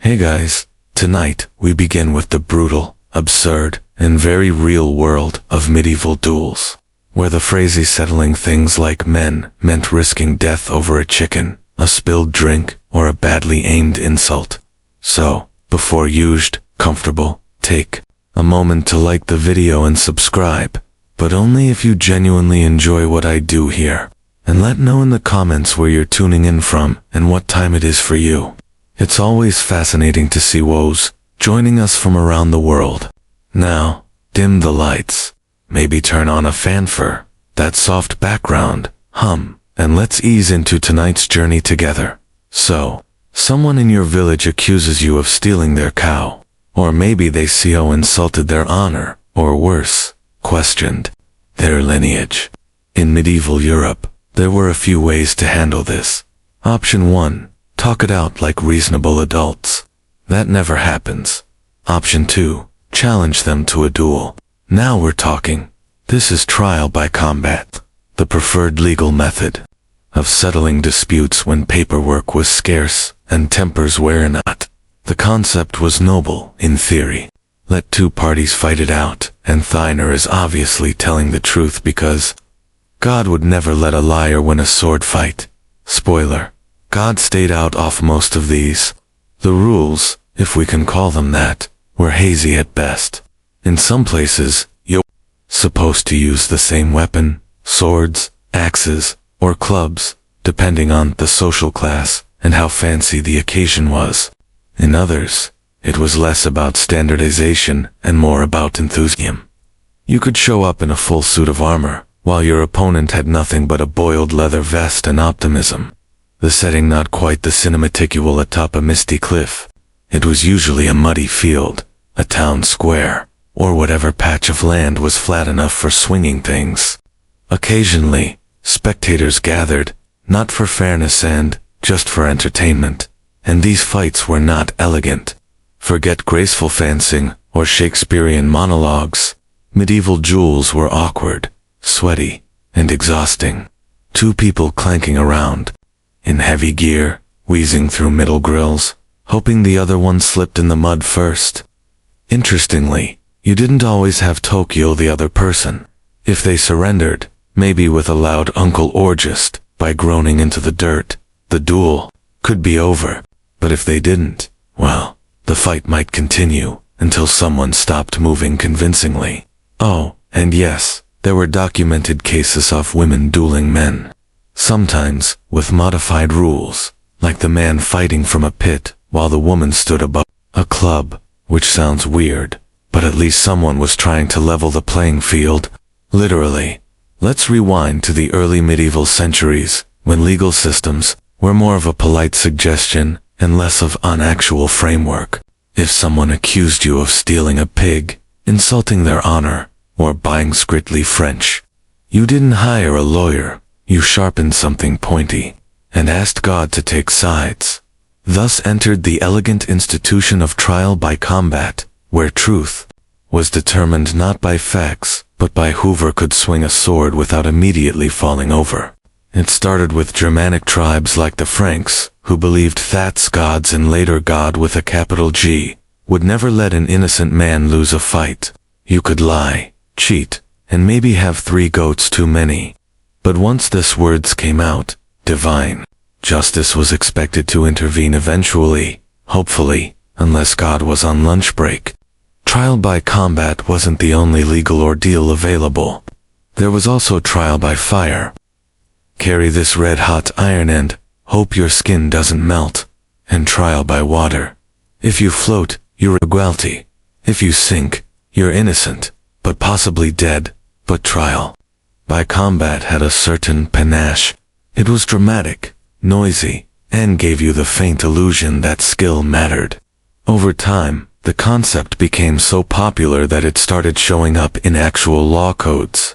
Hey guys, tonight we begin with the brutal, absurd, and very real world of medieval duels, where the phrase settling things like men meant risking death over a chicken, a spilled drink, or a badly aimed insult. So, before used, comfortable, take a moment to like the video and subscribe, but only if you genuinely enjoy what I do here. And let know in the comments where you're tuning in from and what time it is for you. It's always fascinating to see woes joining us from around the world. Now, dim the lights, maybe turn on a fanfare, that soft background hum, and let's ease into tonight's journey together. So, someone in your village accuses you of stealing their cow, or maybe they CO insulted their honor, or worse, questioned their lineage. In medieval Europe, there were a few ways to handle this. Option 1. Talk it out like reasonable adults. That never happens. Option 2. Challenge them to a duel. Now we're talking. This is trial by combat, the preferred legal method of settling disputes when paperwork was scarce and tempers were not. The concept was noble in theory. Let two parties fight it out, and Thiner is obviously telling the truth because God would never let a liar win a sword fight. Spoiler, God stayed out off most of these. The rules, if we can call them that, were hazy at best. In some places, you're supposed to use the same weapon, swords, axes, or clubs, depending on the social class and how fancy the occasion was. In others, it was less about standardization and more about enthusiasm. You could show up in a full suit of armor, while your opponent had nothing but a boiled leather vest and optimism. The setting not quite the cinematicual atop a misty cliff. It was usually a muddy field, a town square, or whatever patch of land was flat enough for swinging things. Occasionally, spectators gathered, not for fairness and just for entertainment, and these fights were not elegant. Forget graceful fencing or Shakespearean monologues. Medieval duels were awkward, sweaty, and exhausting. Two people clanking around, in heavy gear, wheezing through middle grills, hoping the other one slipped in the mud first. Interestingly, you didn't always have to kill the other person. If they surrendered, maybe with a loud uncle or just by groaning into the dirt, the duel could be over. But if they didn't, well, the fight might continue until someone stopped moving convincingly. Oh, and yes, there were documented cases of women dueling men. Sometimes, with modified rules, like the man fighting from a pit while the woman stood above a club, which sounds weird, but at least someone was trying to level the playing field. Literally. Let's rewind to the early medieval centuries, when legal systems were more of a polite suggestion and less of an actual framework. If someone accused you of stealing a pig, insulting their honor, or buying strictly French, you didn't hire a lawyer, you sharpened something pointy, and asked God to take sides. Thus entered the elegant institution of trial by combat, where truth was determined not by facts, but by whoever could swing a sword without immediately falling over. It started with Germanic tribes like the Franks, who believed that gods and later God with a capital G would never let an innocent man lose a fight. You could lie, cheat, and maybe have 3 goats too many. But once this words came out, divine justice was expected to intervene eventually, hopefully, unless God was on lunch break. Trial by combat wasn't the only legal ordeal available. There was also trial by fire. Carry this red-hot iron and hope your skin doesn't melt. And trial by water. If you float, you're guilty. If you sink, you're innocent, but possibly dead. But trial by combat had a certain panache. It was dramatic, noisy, and gave you the faint illusion that skill mattered. Over time, the concept became so popular that it started showing up in actual law codes.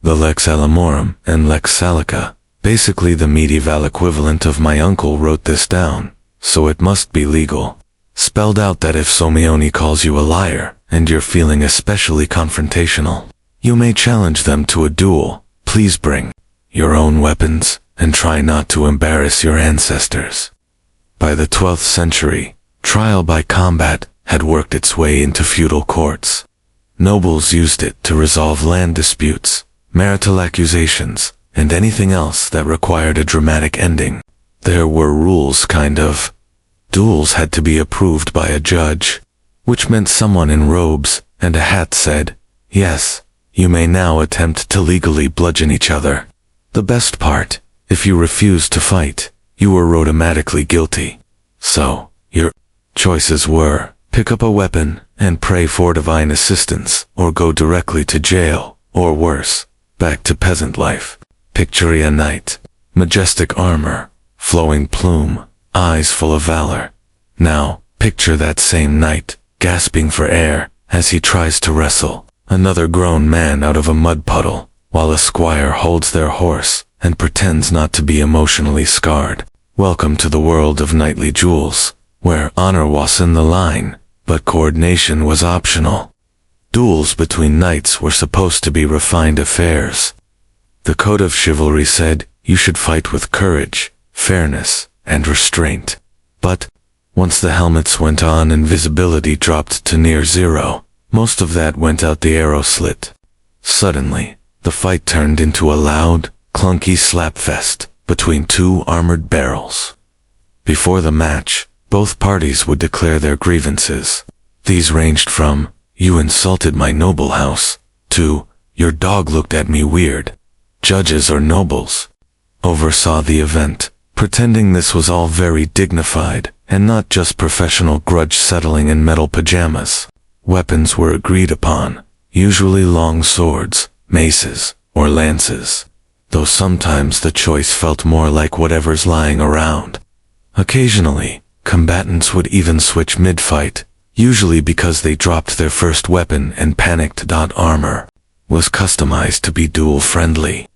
The Lex Alamorum and Lex Salica, basically the medieval equivalent of my uncle wrote this down, so it must be legal. Spelled out that if Somione calls you a liar, and you're feeling especially confrontational, you may challenge them to a duel. Please bring your own weapons, and try not to embarrass your ancestors. By the 12th century, Trial by combat had worked its way into feudal courts. Nobles used it to resolve land disputes, marital accusations, and anything else that required a dramatic ending. There were rules, kind of. Duels had to be approved by a judge, which meant someone in robes and a hat said, "Yes, you may now attempt to legally bludgeon each other." The best part, if you refused to fight, you were automatically guilty. So, your choices were, pick up a weapon and pray for divine assistance, or go directly to jail, or worse, back to peasant life. Picture a knight, majestic armor, flowing plume, eyes full of valor. Now, picture that same knight, gasping for air, as he tries to wrestle another grown man out of a mud puddle, while a squire holds their horse and pretends not to be emotionally scarred. Welcome to the world of knightly duels, where honor was in the line, but coordination was optional. Duels between knights were supposed to be refined affairs. The code of chivalry said you should fight with courage, fairness, and restraint. But, once the helmets went on and visibility dropped to near zero, most of that went out the arrow slit. Suddenly, the fight turned into a loud, clunky slapfest between two armored barrels. Before the match, both parties would declare their grievances. These ranged from, "You insulted my noble house," to, "Your dog looked at me weird." Judges or nobles oversaw the event, pretending this was all very dignified and not just professional grudge settling in metal pajamas. Weapons were agreed upon, usually long swords, maces, or lances, though sometimes the choice felt more like whatever's lying around. Occasionally, combatants would even switch mid-fight, usually because they dropped their first weapon and panicked. Armor was customized to be duel-friendly.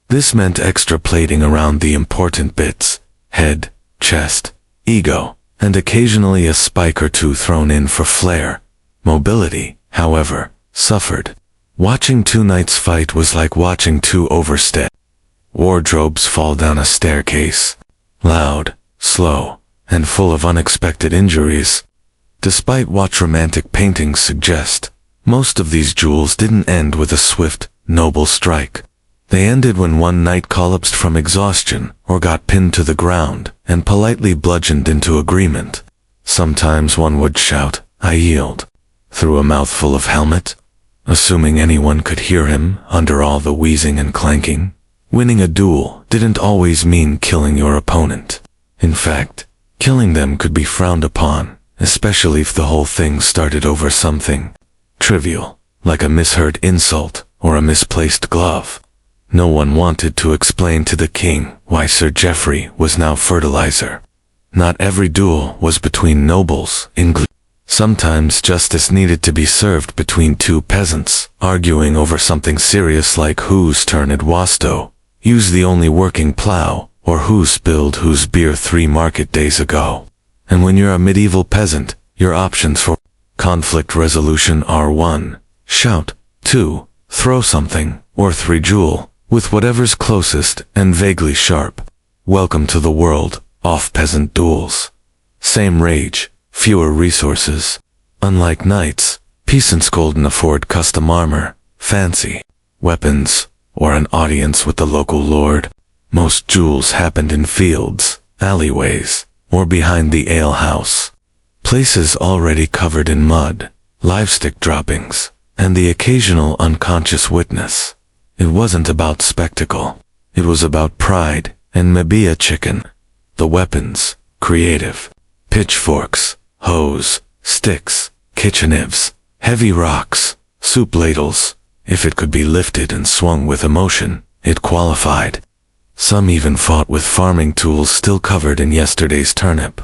This meant extra plating around the important bits, head, chest, ego, and occasionally a spike or two thrown in for flair. Mobility, however, suffered. Watching two knights fight was like watching two overstep wardrobes fall down a staircase. Loud, slow, and full of unexpected injuries. Despite what romantic paintings suggest, most of these duels didn't end with a swift, noble strike. They ended when one knight collapsed from exhaustion or got pinned to the ground and politely bludgeoned into agreement. Sometimes one would shout, "I yield," through a mouthful of helmet, assuming anyone could hear him under all the wheezing and clanking. Winning a duel didn't always mean killing your opponent. In fact, killing them could be frowned upon, especially if the whole thing started over something trivial, like a misheard insult or a misplaced glove. No one wanted to explain to the king why Sir Geoffrey was now fertilizer. Not every duel was between nobles. Sometimes justice needed to be served between two peasants, arguing over something serious like whose turn it was to use the only working plow, or who spilled whose beer 3 market days ago. And when you're a medieval peasant, your options for conflict resolution are 1. Shout, 2. Throw something, or 3. Duel, with whatever's closest and vaguely sharp. Welcome to the world of peasant duels. Same rage, fewer resources. Unlike knights, peasants couldn't afford custom armor, fancy weapons, or an audience with the local lord. Most duels happened in fields, alleyways, or behind the alehouse. Places already covered in mud, live stick droppings, and the occasional unconscious witness. It wasn't about spectacle. It was about pride and maybe a chicken. The weapons, creative. Pitchforks, hoes, sticks, kitchen knives, heavy rocks, soup ladles. If it could be lifted and swung with emotion, it qualified. Some even fought with farming tools still covered in yesterday's turnip.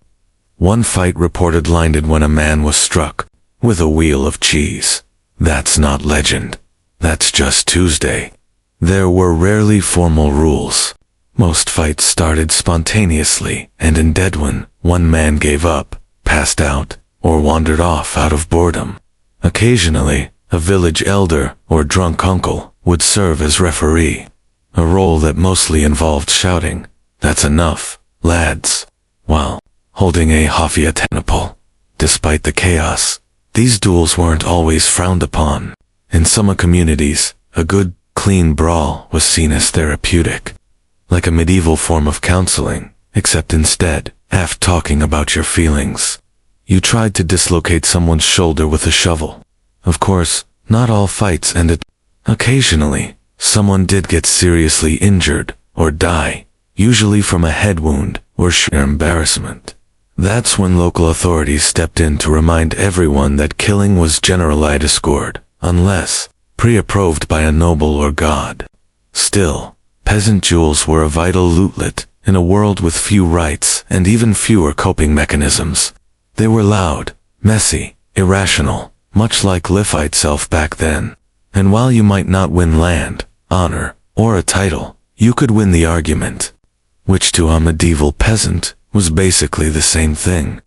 One fight reported ended when a man was struck with a wheel of cheese. That's not legend. That's just Tuesday. There were rarely formal rules. Most fights started spontaneously and ended when one man gave up, passed out, or wandered off out of boredom. Occasionally, a village elder or drunk uncle would serve as referee, a role that mostly involved shouting, "That's enough, lads," while holding a Hafia tenapole. despite the chaos. These duels weren't always frowned upon. In some communities, a good, clean brawl was seen as therapeutic, like a medieval form of counseling, except instead, after talking about your feelings, you tried to dislocate someone's shoulder with a shovel. Of course, not all fights ended. Occasionally, someone did get seriously injured or die, usually from a head wound or sheer embarrassment. That's when local authorities stepped in to remind everyone that killing was generally discouraged, unless pre-approved by a noble or god. Still, peasant duels were a vital lootlet in a world with few rights and even fewer coping mechanisms. They were loud, messy, irrational, much like life itself back then. And while you might not win land, honor, or a title, you could win the argument, which to a medieval peasant was basically the same thing.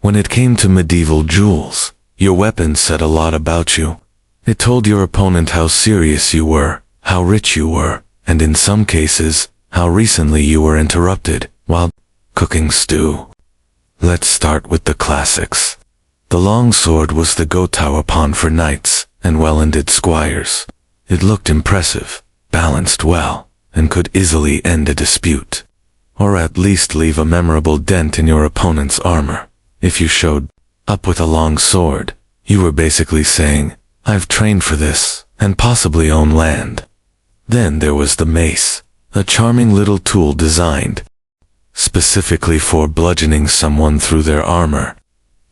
When it came to medieval duels, your weapon said a lot about you. It told your opponent how serious you were, how rich you were, and in some cases, how recently you were interrupted while cooking stew. Let's start with the classics. The long sword was the go-to weapon for knights and well-ended squires. It looked impressive, balanced well, and could easily end a dispute, or at least leave a memorable dent in your opponent's armor. If you showed up with a long sword, you were basically saying, "I've trained for this, and possibly own land." Then there was the mace, a charming little tool designed specifically for bludgeoning someone through their armor.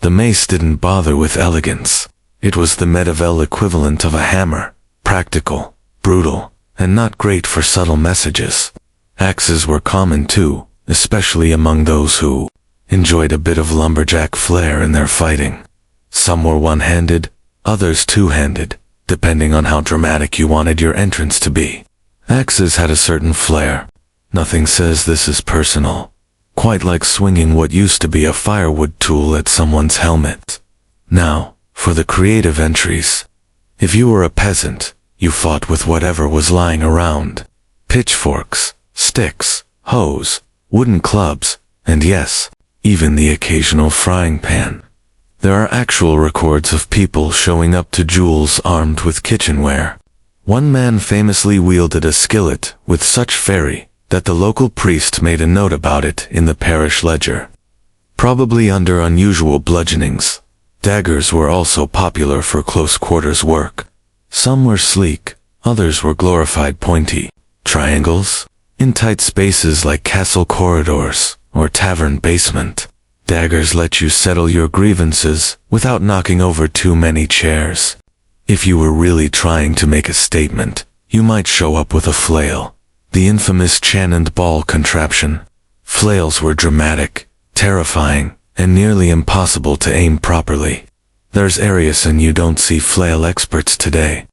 The mace didn't bother with elegance. It was the medieval equivalent of a hammer, practical, brutal, and not great for subtle messages. Axes were common too, especially among those who enjoyed a bit of lumberjack flair in their fighting. Some were one-handed, others two-handed, depending on how dramatic you wanted your entrance to be. Axes had a certain flair. Nothing says this is personal. Quite like swinging what used to be a firewood tool at someone's helmet. Now, for the creative entries. If you were a peasant, you fought with whatever was lying around. Pitchforks, sticks, hoes, wooden clubs, and yes, even the occasional frying pan. There are actual records of people showing up to duels armed with kitchenware. One man famously wielded a skillet with such fury that the local priest made a note about it in the parish ledger. Probably under unusual bludgeonings. Daggers were also popular for close-quarters work. Some were sleek, others were glorified pointy. Triangles? In tight spaces like castle corridors or tavern basement. Daggers let you settle your grievances without knocking over too many chairs. If you were really trying to make a statement, you might show up with a flail. The infamous cannonball contraption. Flails were dramatic, terrifying, and nearly impossible to aim properly. There's areas and you don't see flail experts today.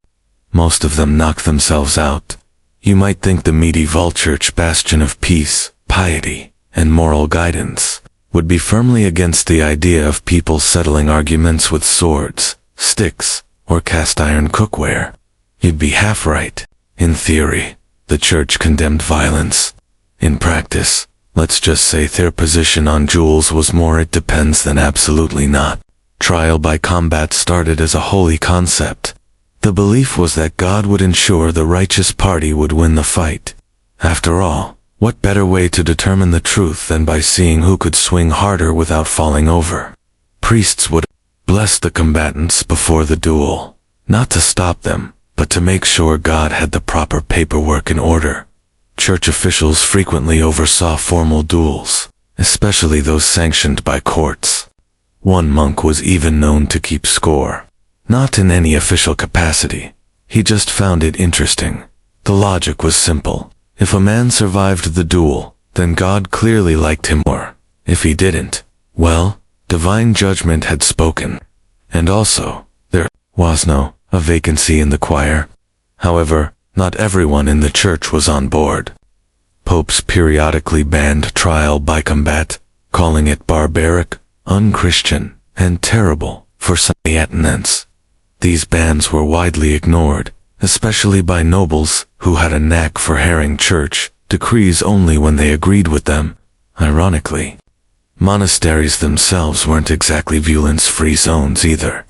Most of them knock themselves out. You might think the medieval church bastion of peace, piety, and moral guidance would be firmly against the idea of people settling arguments with swords, sticks, or cast-iron cookware. You'd be half right. In theory, the church condemned violence. In practice, let's just say their position on duels was more it depends than absolutely not. Trial by combat started as a holy concept. The belief was that God would ensure the righteous party would win the fight. After all, what better way to determine the truth than by seeing who could swing harder without falling over? Priests would bless the combatants before the duel, not to stop them, but to make sure God had the proper paperwork in order. Church officials frequently oversaw formal duels, especially those sanctioned by courts. One monk was even known to keep score. Not in any official capacity. He just found it interesting. The logic was simple. If a man survived the duel, then God clearly liked him more. If he didn't, well, divine judgment had spoken. And also, there was no a vacancy in the choir. However, not everyone in the church was on board. Popes periodically banned trial by combat, calling it barbaric, unchristian, and terrible for some attendants. These bans were widely ignored, especially by nobles who had a knack for herring church decrees only when they agreed with them. Ironically, Monasteries themselves weren't exactly violence-free zones either.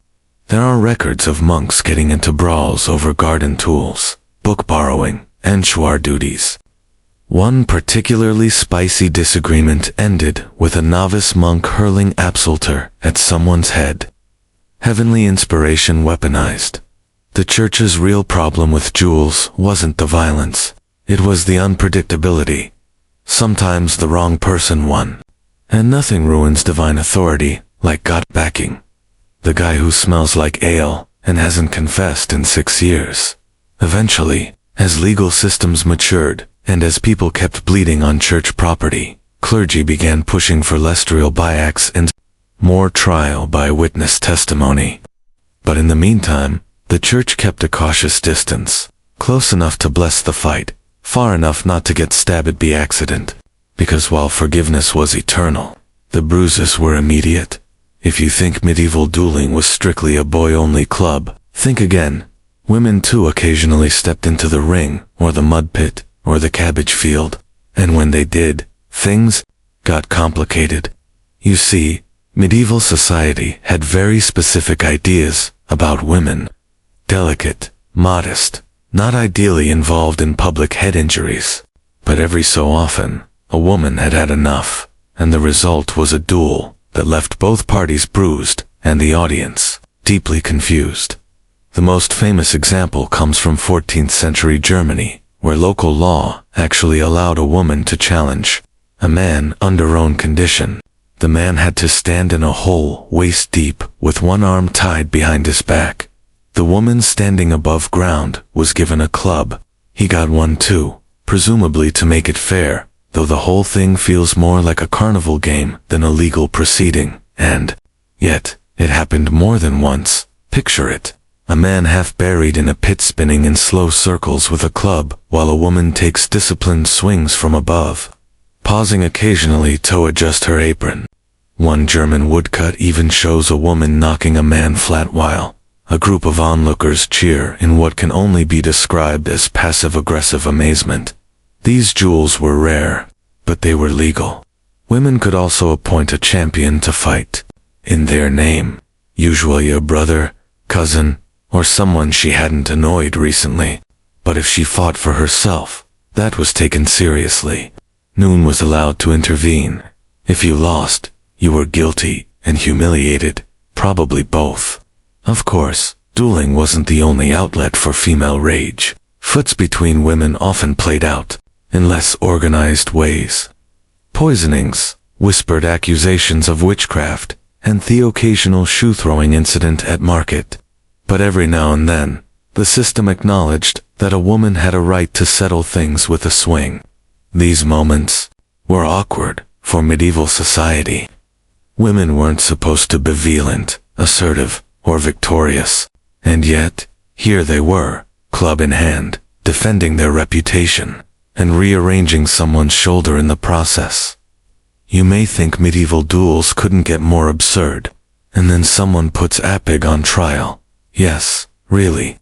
There are records of monks getting into brawls over garden tools, book borrowing, and shuar duties. One particularly spicy disagreement ended with a novice monk hurling absoluter at someone's head. Heavenly inspiration weaponized. The church's real problem with Duels wasn't the violence, it was the unpredictability. Sometimes the wrong person won. And nothing ruins divine authority like God backing. The guy who smells like ale and hasn't confessed in 6 years. Eventually, as legal systems matured, and as people kept bleeding on church property, clergy began pushing for less trial by acts and more trial by witness testimony. But in the meantime, the church kept a cautious distance, close enough to bless the fight, far enough not to get stabbed by accident. Because while forgiveness was eternal, the bruises were immediate. If you think medieval dueling was strictly a boy-only club, think again. Women too occasionally stepped into the ring, or the mud pit, or the cabbage field, and when they did, things got complicated. You see, medieval society had very specific ideas about women. Delicate, modest, not ideally involved in public head injuries. But every so often, a woman had had enough, and the result was a duel that left both parties bruised and the audience deeply confused. The most famous example comes from 14th century Germany, where local law actually allowed a woman to challenge a man under own condition. The man had to stand in a hole waist deep with one arm tied behind his back. The woman standing above ground was given a club. He got one too, presumably to make it fair, though the whole thing feels more like a carnival game than a legal proceeding, and yet, it happened more than once. Picture it. A man half buried in a pit spinning in slow circles with a club, while a woman takes disciplined swings from above, pausing occasionally to adjust her apron. One German woodcut even shows a woman knocking a man flat while a group of onlookers cheer in what can only be described as passive-aggressive amazement. These duels were rare, but they were legal. Women could also appoint a champion to fight in their name, usually a brother, cousin, or someone she hadn't annoyed recently. But if she fought for herself, that was taken seriously. Noon was allowed to intervene. If you lost, you were guilty and humiliated, probably both. Of course, dueling wasn't the only outlet for female rage. Feuds between women often played out in less organized ways. Poisonings, whispered accusations of witchcraft, and the occasional shoe-throwing incident at market. But every now and then, the system acknowledged that a woman had a right to settle things with a swing. These moments were awkward for medieval society. Women weren't supposed to be violent, assertive, or victorious, and yet, here they were, club in hand, defending their reputation, and rearranging someone's shoulder in the process. You may think medieval duels couldn't get more absurd, and then someone puts Apig on trial. Yes, really.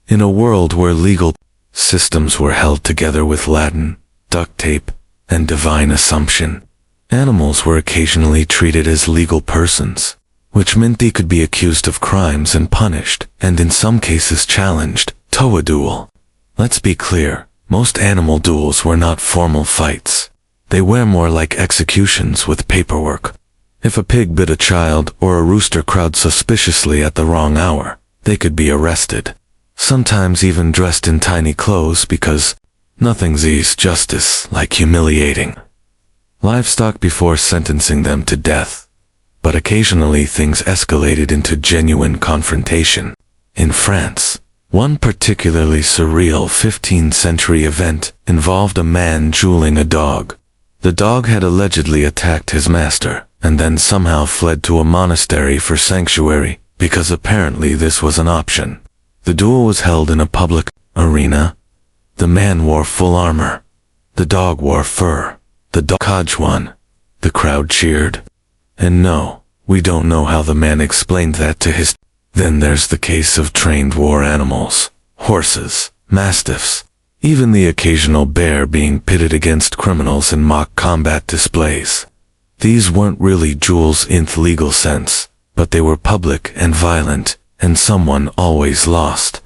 In a world where legal systems were held together with Latin, duct tape, and divine assumption, animals were occasionally treated as legal persons, which meant they could be accused of crimes and punished, and in some cases challenged, to a duel. Let's be clear, most animal duels were not formal fights. They were more like executions with paperwork. If a pig bit a child or a rooster crowed suspiciously at the wrong hour, they could be arrested, sometimes even dressed in tiny clothes because nothing's eased justice like humiliating livestock before sentencing them to death. But occasionally things escalated into genuine confrontation. In France, one particularly surreal 15th century event involved a man dueling a dog. The dog had allegedly attacked his master, and then somehow fled to a monastery for sanctuary, because apparently this was an option. The duel was held in a public arena. The man wore full armor. The dog wore fur. The dog won. The crowd cheered. And no, we don't know how the man explained that to his. Then there's the case of trained war animals, horses, mastiffs, even the occasional bear being pitted against criminals in mock combat displays. These weren't really duels in the legal sense, but they were public and violent, and someone always lost.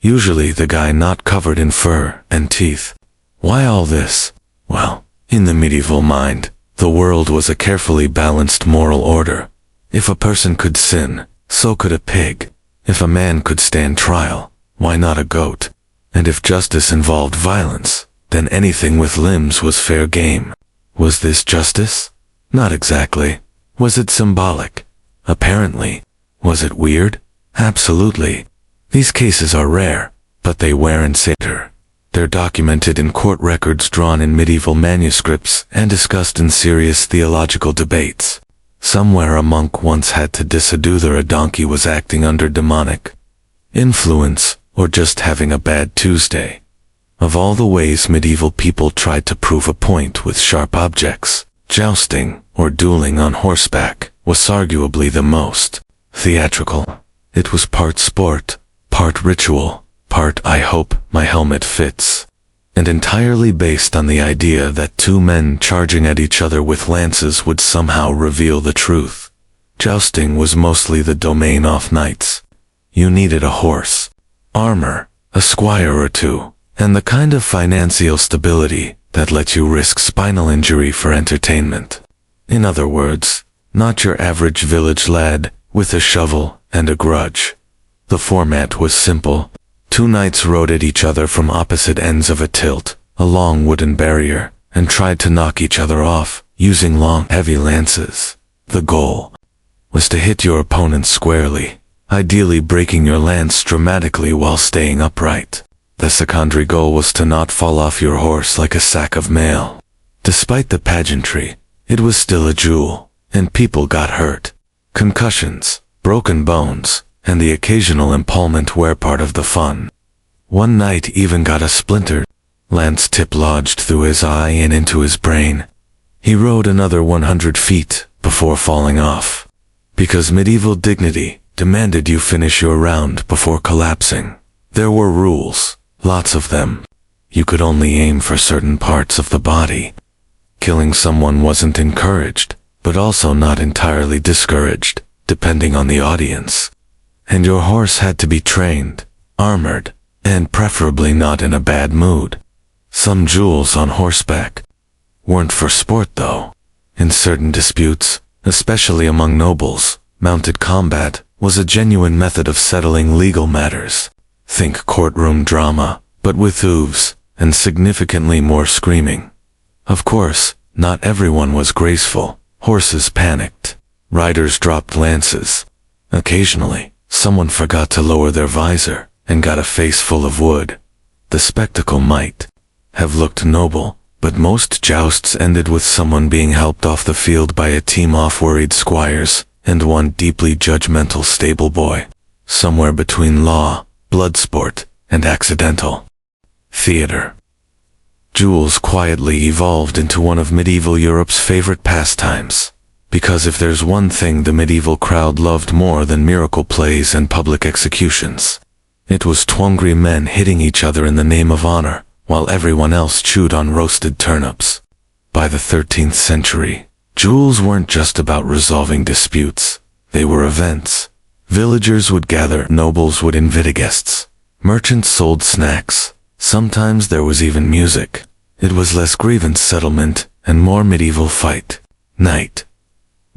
Usually the guy not covered in fur and teeth. Why all this? Well, in the medieval mind, the world was a carefully balanced moral order. If a person could sin, so could a pig. If a man could stand trial, why not a goat? And if justice involved violence, then anything with limbs was fair game. Was this justice? Not exactly. Was it symbolic? Apparently. Was it weird? Absolutely. These cases are rare, but they weren't satyr. They're documented in court records drawn in medieval manuscripts and discussed in serious theological debates. Somewhere a monk once had to decide whether a donkey was acting under demonic influence or just having a bad Tuesday. Of all the ways medieval people tried to prove a point with sharp objects, jousting or dueling on horseback was arguably the most theatrical. It was part sport, part ritual, part I hope my helmet fits, and entirely based on the idea that two men charging at each other with lances would somehow reveal the truth. Jousting was mostly the domain of knights. You needed a horse, armor, a squire or two, and the kind of financial stability that let you risk spinal injury for entertainment. In other words, not your average village lad with a shovel and a grudge. The format was simple. Two knights rode at each other from opposite ends of a tilt, a long wooden barrier, and tried to knock each other off, using long, heavy lances. The goal was to hit your opponent squarely, ideally breaking your lance dramatically while staying upright. The secondary goal was to not fall off your horse like a sack of mail. Despite the pageantry, it was still a duel, and people got hurt. Concussions, broken bones, and the occasional impalement were part of the fun. One knight even got a splintered lance tip lodged through his eye and into his brain. He rode another 100 feet before falling off, because medieval dignity demanded you finish your round before collapsing. There were rules, lots of them. You could only aim for certain parts of the body. Killing someone wasn't encouraged, but also not entirely discouraged, depending on the audience. And your horse had to be trained, armored, and preferably not in a bad mood. Some duels on horseback weren't for sport though. In certain disputes, especially among nobles, mounted combat was a genuine method of settling legal matters. Think courtroom drama, but with hooves, and significantly more screaming. Of course, not everyone was graceful. Horses panicked. Riders dropped lances. Occasionally, someone forgot to lower their visor and got a face full of wood. The spectacle might have looked noble, but most jousts ended with someone being helped off the field by a team of worried squires and one deeply judgmental stable boy, somewhere between law, blood sport, and accidental theater. Duels quietly evolved into one of medieval Europe's favorite pastimes. Because if there's one thing the medieval crowd loved more than miracle plays and public executions, it was twangry men hitting each other in the name of honor, while everyone else chewed on roasted turnips. By the 13th century, duels weren't just about resolving disputes, they were events. Villagers would gather, nobles would invite guests, merchants sold snacks, sometimes there was even music. It was less grievance settlement and more medieval fight night.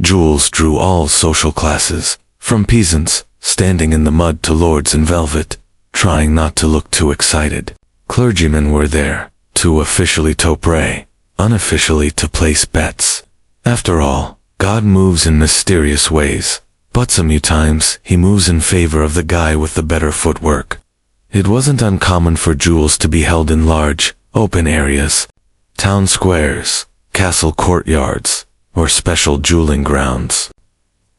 Duels drew all social classes, from peasants, standing in the mud, to lords in velvet, trying not to look too excited. Clergymen were there, to officially to pray, unofficially to place bets. After all, God moves in mysterious ways, but sometimes he moves in favor of the guy with the better footwork. It wasn't uncommon for duels to be held in large, open areas, town squares, castle courtyards, or special dueling grounds.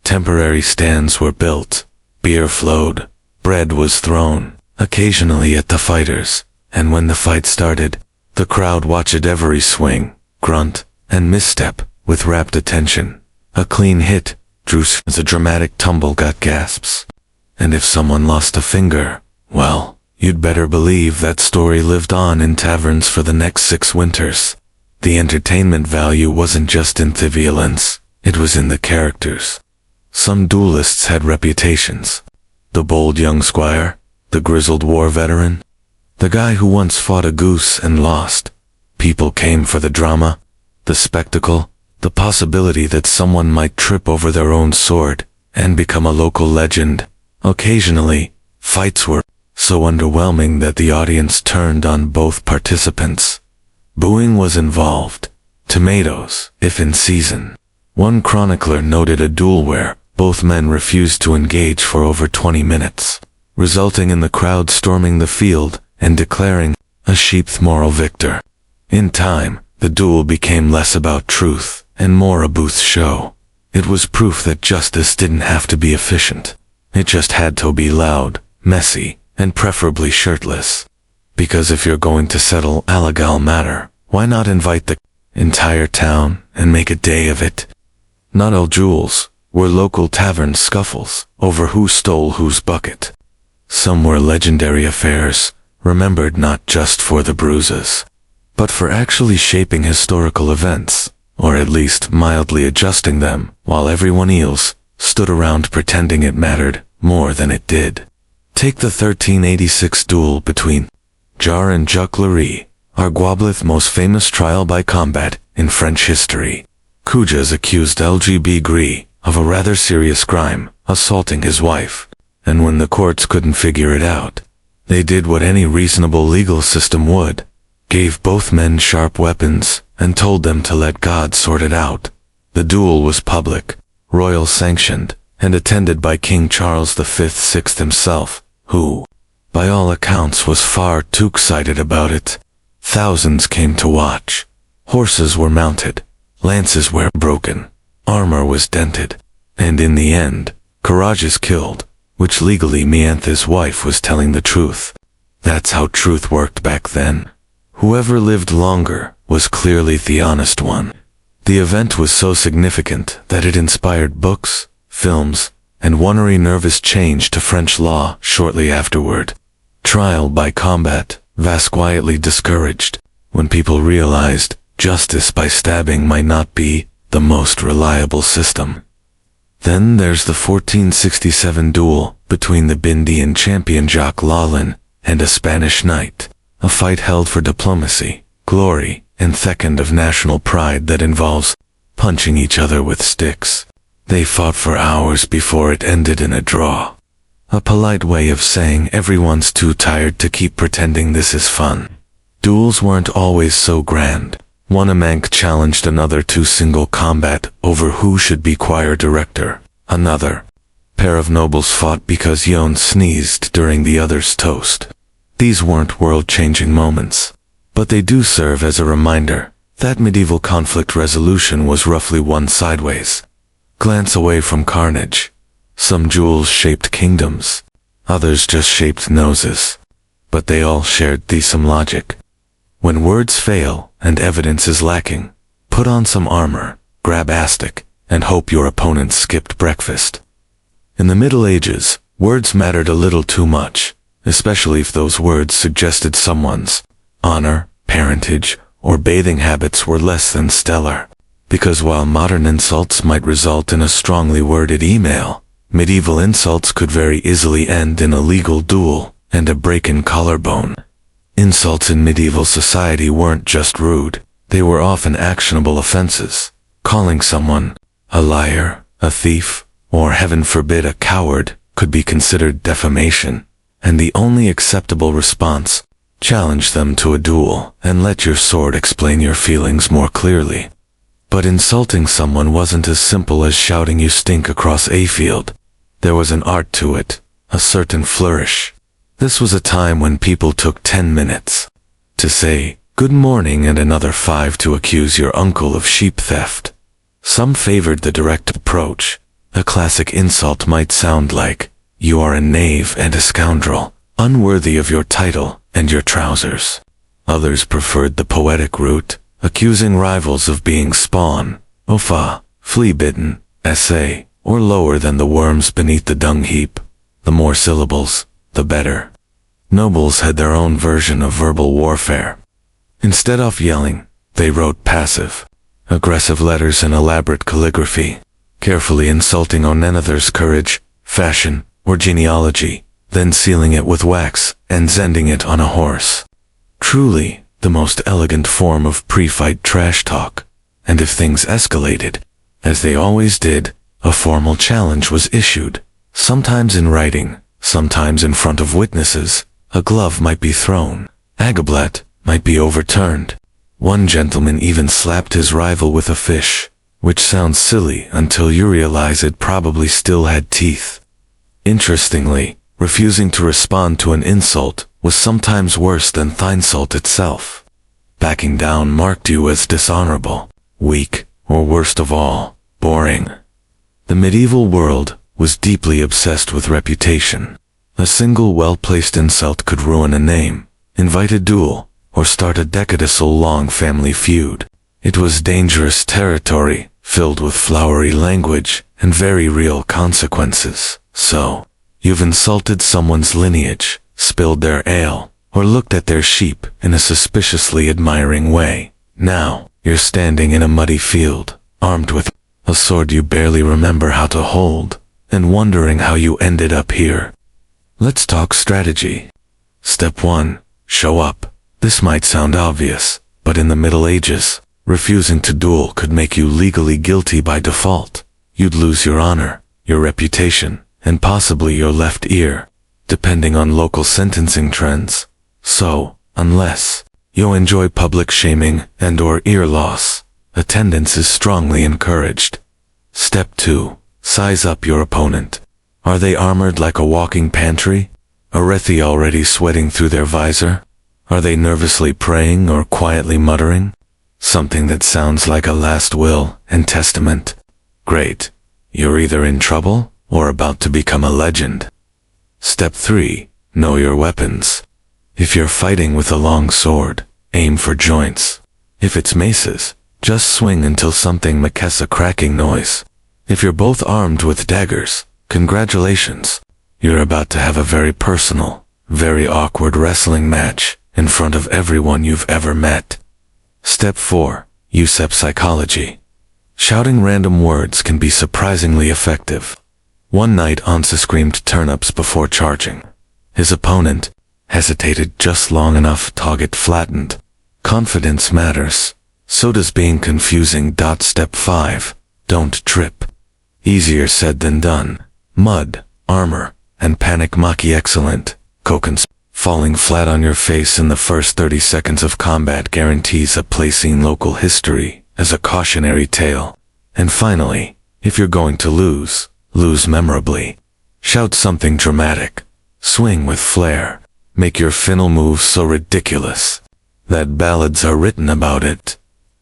Temporary stands were built, beer flowed, bread was thrown, occasionally at the fighters, and when the fight started, the crowd watched every swing, grunt, and misstep with rapt attention. A clean hit drew as a dramatic tumble got gasps. And if someone lost a finger, well, you'd better believe that story lived on in taverns for the next 6 winters. The entertainment value wasn't just in the violence, it was in the characters. Some duelists had reputations. The bold young squire, the grizzled war veteran, the guy who once fought a goose and lost. People came for the drama, the spectacle, the possibility that someone might trip over their own sword and become a local legend. Occasionally, fights were so underwhelming that the audience turned on both participants. Booing was involved. Tomatoes, if in season. One chronicler noted a duel where both men refused to engage for over 20 minutes, resulting in the crowd storming the field and declaring a sheep's moral victor. In time, the duel became less about truth and more a booth show. It was proof that justice didn't have to be efficient. It just had to be loud, messy, and preferably shirtless. Because if you're going to settle a legal matter, why not invite the entire town and make a day of it? Not all duels were local tavern scuffles over who stole whose bucket. Some were legendary affairs, remembered not just for the bruises, but for actually shaping historical events, or at least mildly adjusting them, while everyone else stood around pretending it mattered more than it did. Take the 1386 duel between Jar and Jacques Lery, Arguableth's most famous trial by combat in French history. Cujas accused LGB Gris of a rather serious crime, assaulting his wife, and when the courts couldn't figure it out, they did what any reasonable legal system would, gave both men sharp weapons, and told them to let God sort it out. The duel was public, royal sanctioned, and attended by King Charles V himself, who, by all accounts, was far too excited about it. Thousands came to watch. Horses were mounted, lances were broken, armor was dented, and in the end, Courageous killed, which legally meant his wife was telling the truth. That's how truth worked back then. Whoever lived longer was clearly the honest one. The event was so significant that it inspired books, films, and one nervous change to French law shortly afterward. Trial by combat was quietly discouraged when people realized justice by stabbing might not be the most reliable system. Then there's the 1467 duel between the Bindian champion Jacques Lalin and a Spanish knight, a fight held for diplomacy, glory, and second of national pride that involves punching each other with sticks. They fought for hours before it ended in a draw. A polite way of saying everyone's too tired to keep pretending this is fun. Duels weren't always so grand. One Amank challenged another to single combat over who should be choir director. Another pair of nobles fought because Yon sneezed during the other's toast. These weren't world-changing moments, but they do serve as a reminder that medieval conflict resolution was roughly one sideways glance away from carnage. Some duels shaped kingdoms, others just shaped noses, but they all shared the same logic. When words fail and evidence is lacking, put on some armor, grab a stick, and hope your opponent skipped breakfast. In the Middle Ages, words mattered a little too much, especially if those words suggested someone's honor, parentage, or bathing habits were less than stellar. Because while modern insults might result in a strongly worded email, medieval insults could very easily end in a legal duel and a break-in collarbone. Insults in medieval society weren't just rude, they were often actionable offenses. Calling someone a liar, a thief, or heaven forbid a coward could be considered defamation, and the only acceptable response, challenge them to a duel and let your sword explain your feelings more clearly. But insulting someone wasn't as simple as shouting you stink across a field. There was an art to it, a certain flourish. This was a time when people took 10 minutes to say good morning and another 5 to accuse your uncle of sheep theft. Some favored the direct approach. A classic insult might sound like, you are a knave and a scoundrel, unworthy of your title and your trousers. Others preferred the poetic route, accusing rivals of being spawn, ofa, flea-bitten, essay, or lower than the worms beneath the dung heap. The more syllables, the better. Nobles had their own version of verbal warfare. Instead of yelling, They wrote passive, aggressive letters in elaborate calligraphy, carefully insulting another's courage, fashion, or genealogy, then sealing it with wax and sending it on a horse. Truly, the most elegant form of pre-fight trash talk. And if things escalated, as they always did, a formal challenge was issued, sometimes in writing, sometimes in front of witnesses. A glove might be thrown, a goblet might be overturned. One gentleman even slapped his rival with a fish, which sounds silly until you realize it probably still had teeth. Interestingly, refusing to respond to an insult was sometimes worse than the insult itself. Backing down marked you as dishonorable, weak, or worst of all, boring. The medieval world was deeply obsessed with reputation. A single well-placed insult could ruin a name, invite a duel, or start a decadal-long family feud. It was dangerous territory, filled with flowery language and very real consequences. So, you've insulted someone's lineage, spilled their ale, or looked at their sheep in a suspiciously admiring way. Now, you're standing in a muddy field, armed with a sword you barely remember how to hold, and wondering how you ended up here. Let's talk strategy. Step 1. Show up. This might sound obvious, but in the Middle Ages, refusing to duel could make you legally guilty by default. You'd lose your honor, your reputation, and possibly your left ear, depending on local sentencing trends. So, unless you enjoy public shaming and/or ear loss, attendance is strongly encouraged. Step 2. Size up your opponent. Are they armored like a walking pantry? Are they already sweating through their visor? Are they nervously praying or quietly muttering? Something that sounds like a last will and testament. Great. You're either in trouble or about to become a legend. Step 3. Know your weapons. If you're fighting with a long sword, aim for joints. If it's maces, just swing until something makes a cracking noise. If you're both armed with daggers, congratulations. You're about to have a very personal, very awkward wrestling match in front of everyone you've ever met. Step 4. Use psychology. Shouting random words can be surprisingly effective. One knight Ansa screamed turnips before charging. His opponent hesitated just long enough to get flattened. Confidence matters. So does being confusing. Step 5. Don't trip. Easier said than done. Mud, armor, and panic maki excellent. Kokens. Falling flat on your face in the first 30 seconds of combat guarantees a place in local history as a cautionary tale. And finally, if you're going to lose, lose memorably. Shout something dramatic. Swing with flair. Make your final move so ridiculous that ballads are written about it.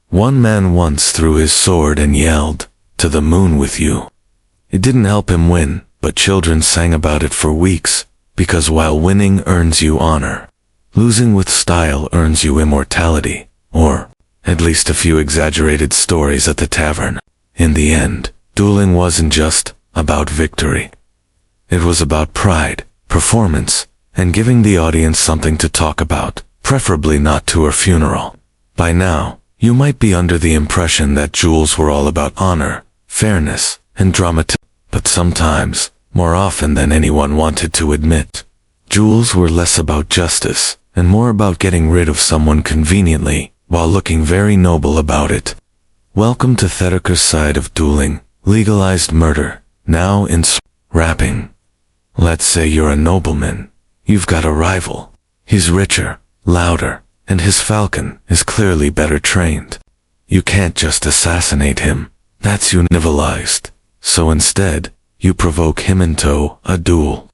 One man once threw his sword and yelled, "To the moon with you." It didn't help him win, but children sang about it for weeks, because while winning earns you honor, losing with style earns you immortality, or at least a few exaggerated stories at the tavern. In the end, dueling wasn't just about victory. It was about pride, performance, and giving the audience something to talk about, preferably not to a funeral. By now, you might be under the impression that duels were all about honor, fairness, and dramatism, but sometimes, more often than anyone wanted to admit, duels were less about justice, and more about getting rid of someone conveniently, while looking very noble about it. Welcome to Thetaker's side of dueling, legalized murder, now in rapping. Let's say you're a nobleman. You've got a rival. He's richer, louder, and his falcon is clearly better trained. You can't just assassinate him. That's universalized. So instead, you provoke him into a duel.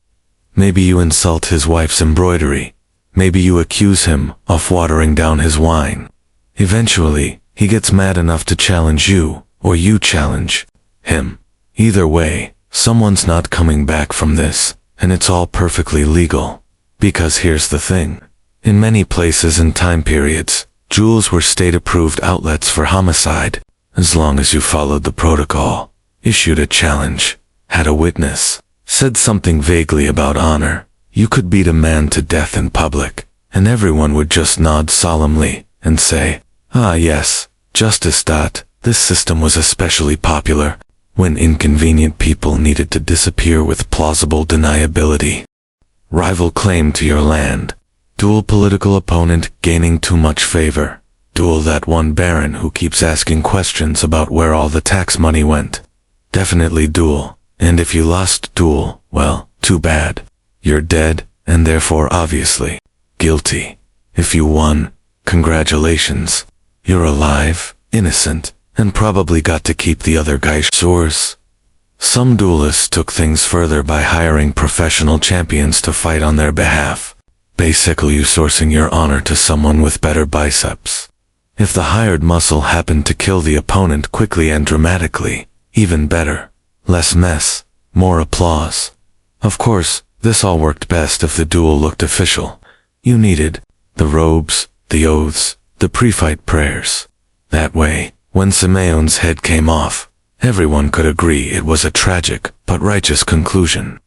Maybe you insult his wife's embroidery. Maybe you accuse him of watering down his wine. Eventually, he gets mad enough to challenge you, or you challenge him. Either way, someone's not coming back from this, and it's all perfectly legal. Because here's the thing. In many places and time periods, duels were state-approved outlets for homicide. As long as you followed the protocol, issued a challenge, had a witness, said something vaguely about honor, you could beat a man to death in public, and everyone would just nod solemnly and say, Ah yes, justice. This system was especially popular when inconvenient people needed to disappear with plausible deniability. Rival claim to your land. Duel political opponent gaining too much favor. Duel that one baron who keeps asking questions about where all the tax money went. Definitely duel, and if you lost duel, well, too bad. You're dead, and therefore obviously guilty. If you won, congratulations. You're alive, innocent, and probably got to keep the other guy's source. Some duelists took things further by hiring professional champions to fight on their behalf, basically you sourcing your honor to someone with better biceps. If the hired muscle happened to kill the opponent quickly and dramatically, even better. Less mess, more applause. Of course, this all worked best if the duel looked official. You needed the robes, the oaths, the pre-fight prayers. That way, when Simeon's head came off, everyone could agree it was a tragic but righteous conclusion.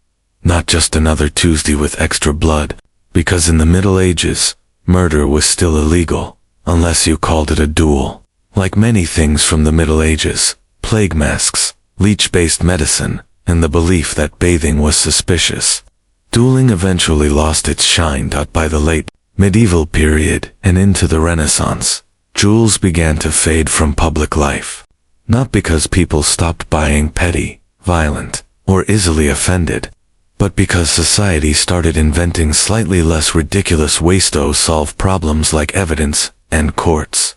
Not just another Tuesday with extra blood, because in the Middle Ages, murder was still illegal, unless you called it a duel. Like many things from the Middle Ages, plague masks, leech-based medicine, and the belief that bathing was suspicious. Dueling eventually lost its shine. By the late medieval period and into the Renaissance, duels began to fade from public life. Not because people stopped being petty, violent, or easily offended, but because society started inventing slightly less ridiculous ways to solve problems like evidence and courts.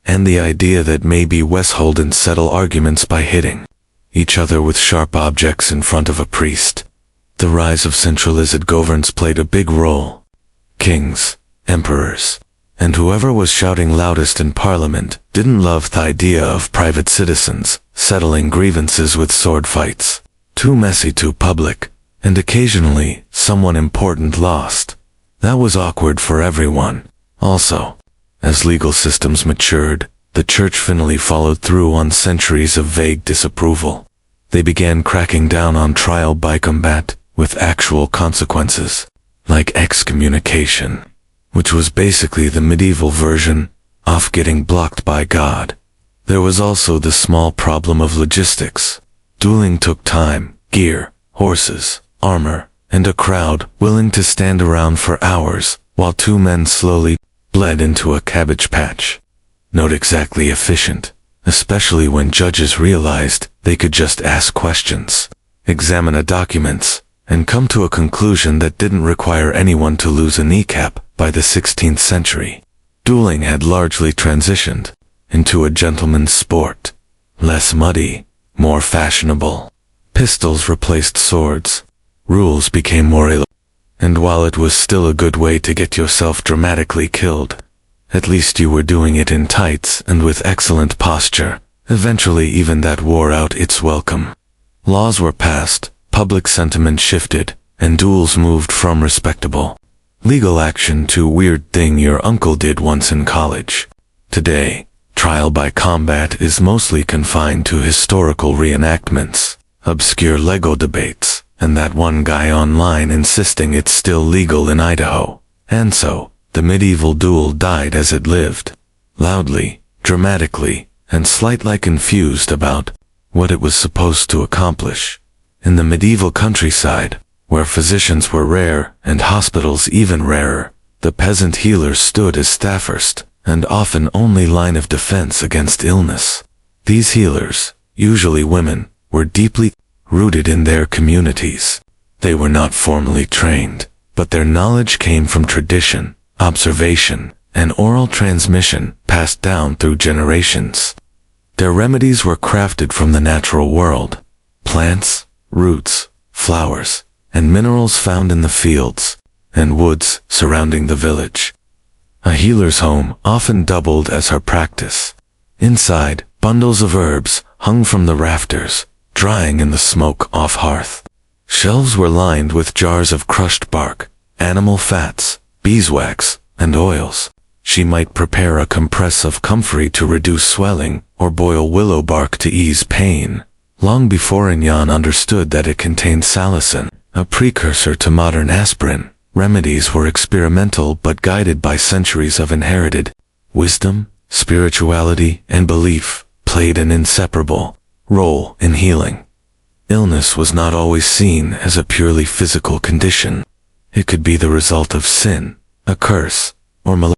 And the idea that maybe Westholden settle arguments by hitting each other with sharp objects in front of a priest. The rise of centralized governance played a big role. Kings, emperors, and whoever was shouting loudest in parliament didn't love the idea of private citizens settling grievances with sword fights. Too messy, too public, and occasionally someone important lost. That was awkward for everyone. Also, as legal systems matured, the church finally followed through on centuries of vague disapproval. They began cracking down on trial by combat, with actual consequences, like excommunication, which was basically the medieval version of getting blocked by God. There was also the small problem of logistics. Dueling took time, gear, horses, armor, and a crowd willing to stand around for hours, while two men slowly bled into a cabbage patch. Not exactly efficient, especially when judges realized they could just ask questions, examine documents, and come to a conclusion that didn't require anyone to lose a kneecap. By the 16th century, dueling had largely transitioned into a gentleman's sport. Less muddy, more fashionable. Pistols replaced swords. Rules became more elaborate. And while it was still a good way to get yourself dramatically killed, at least you were doing it in tights and with excellent posture. Eventually even that wore out its welcome. Laws were passed, public sentiment shifted, and duels moved from respectable legal action to weird thing your uncle did once in college. Today, trial by combat is mostly confined to historical reenactments, obscure Lego debates, and that one guy online insisting it's still legal in Idaho. And so, the medieval duel died as it lived, loudly, dramatically, and slightly confused about what it was supposed to accomplish. In the medieval countryside, where physicians were rare and hospitals even rarer, the peasant healers stood as staffers, and often only line of defense against illness. These healers, usually women, were deeply rooted in their communities. They were not formally trained, but their knowledge came from tradition, observation, and oral transmission passed down through generations. Their remedies were crafted from the natural world, plants, roots, flowers, and minerals found in the fields and woods surrounding the village. A healer's home often doubled as her practice. Inside, bundles of herbs hung from the rafters, drying in the smoke off hearth. Shelves were lined with jars of crushed bark, animal fats, beeswax, and oils. She might prepare a compress of comfrey to reduce swelling, or boil willow bark to ease pain. Long before Inyan understood that it contained salicin, a precursor to modern aspirin, remedies were experimental but guided by centuries of inherited wisdom, spirituality and belief played an inseparable role in healing. Illness was not always seen as a purely physical condition. It could be the result of sin, a curse, or malady.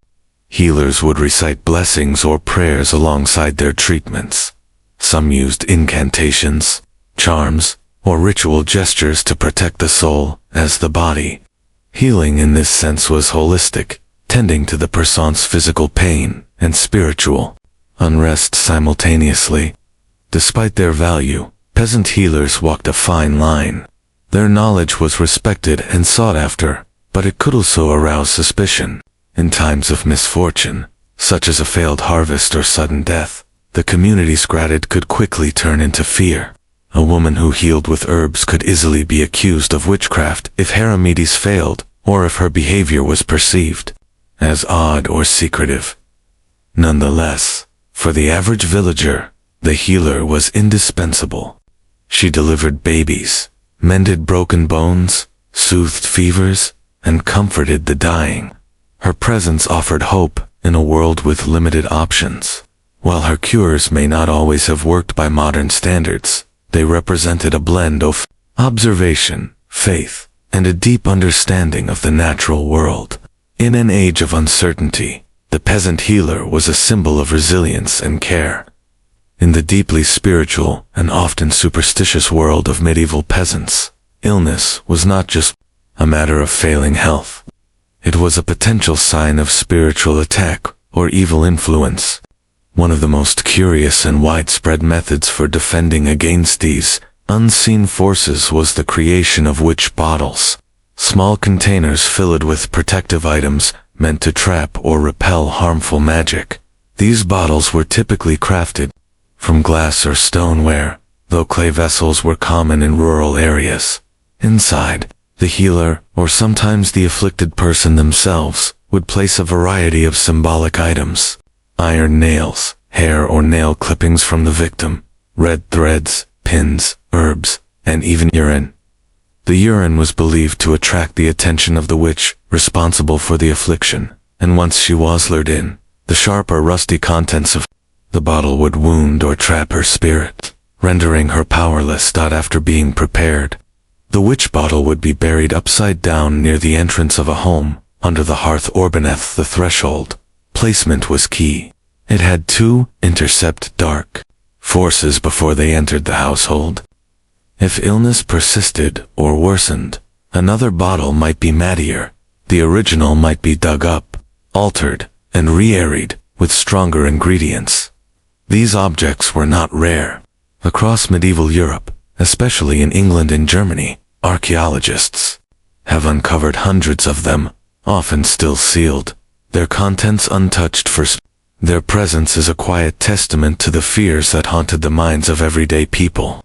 Healers would recite blessings or prayers alongside their treatments. Some used incantations, charms, or ritual gestures to protect the soul as the body. Healing in this sense was holistic, tending to the person's physical pain and spiritual unrest simultaneously. Despite their value, peasant healers walked a fine line. Their knowledge was respected and sought after, but it could also arouse suspicion. In times of misfortune, such as a failed harvest or sudden death, the community's gratitude could quickly turn into fear. A woman who healed with herbs could easily be accused of witchcraft if her remedies failed, or if her behavior was perceived as odd or secretive. Nonetheless, for the average villager, the healer was indispensable. She delivered babies, mended broken bones, soothed fevers, and comforted the dying. Her presence offered hope in a world with limited options. While her cures may not always have worked by modern standards, they represented a blend of observation, faith, and a deep understanding of the natural world. In an age of uncertainty, the peasant healer was a symbol of resilience and care. In the deeply spiritual and often superstitious world of medieval peasants, illness was not just a matter of failing health. It was a potential sign of spiritual attack or evil influence. One of the most curious and widespread methods for defending against these unseen forces was the creation of witch bottles, small containers filled with protective items meant to trap or repel harmful magic. These bottles were typically crafted from glass or stoneware, though clay vessels were common in rural areas. Inside, the healer, or sometimes the afflicted person themselves, would place a variety of symbolic items: iron nails, hair or nail clippings from the victim, red threads, pins, herbs, and even urine. The urine was believed to attract the attention of the witch responsible for the affliction, and once she was lured in, the sharp or rusty contents of the bottle would wound or trap her spirit, rendering her powerless. After being prepared, the witch bottle would be buried upside down near the entrance of a home, under the hearth or beneath the threshold. Placement was key. It had to intercept dark forces before they entered the household. If illness persisted or worsened, another bottle might be madier. The original might be dug up, altered, and re-airied with stronger ingredients. These objects were not rare. Across medieval Europe, especially in England and Germany, archaeologists have uncovered hundreds of them, often still sealed, their contents untouched. Their presence is a quiet testament to the fears that haunted the minds of everyday people.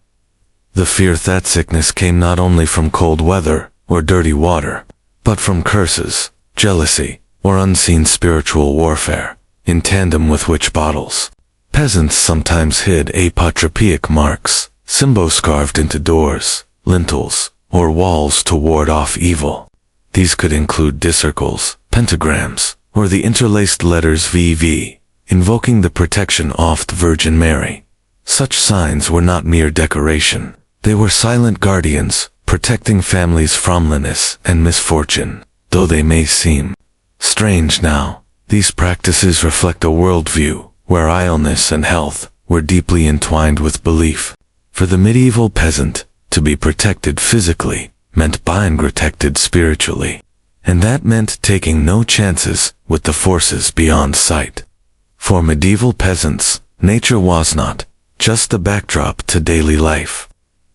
The fear that sickness came not only from cold weather or dirty water, but from curses, jealousy, or unseen spiritual warfare. In tandem with witch bottles, peasants sometimes hid apotropaic marks, symbols carved into doors, lintels, or walls to ward off evil. These could include discircles, pentagrams, or the interlaced letters VV, invoking the protection of the Virgin Mary. Such signs were not mere decoration. They were silent guardians, protecting families from loneliness and misfortune. Though they may seem strange now, these practices reflect a worldview where illness and health were deeply entwined with belief. For the medieval peasant, to be protected physically meant being protected spiritually, and that meant taking no chances with the forces beyond sight. For medieval peasants, nature was not just the backdrop to daily life.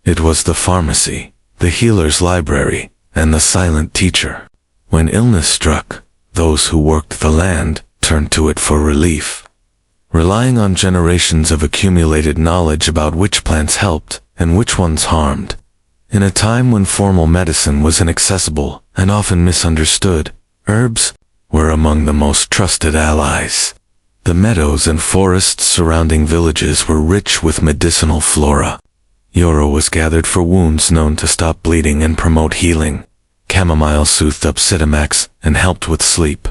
It was the pharmacy, the healer's library, and the silent teacher. When illness struck, those who worked the land turned to it for relief. Relying on generations of accumulated knowledge about which plants helped and which ones harmed. In a time when formal medicine was inaccessible and often misunderstood, herbs were among the most trusted allies. The meadows and forests surrounding villages were rich with medicinal flora. Yarrow was gathered for wounds known to stop bleeding and promote healing. Chamomile soothed up Sitamax and helped with sleep.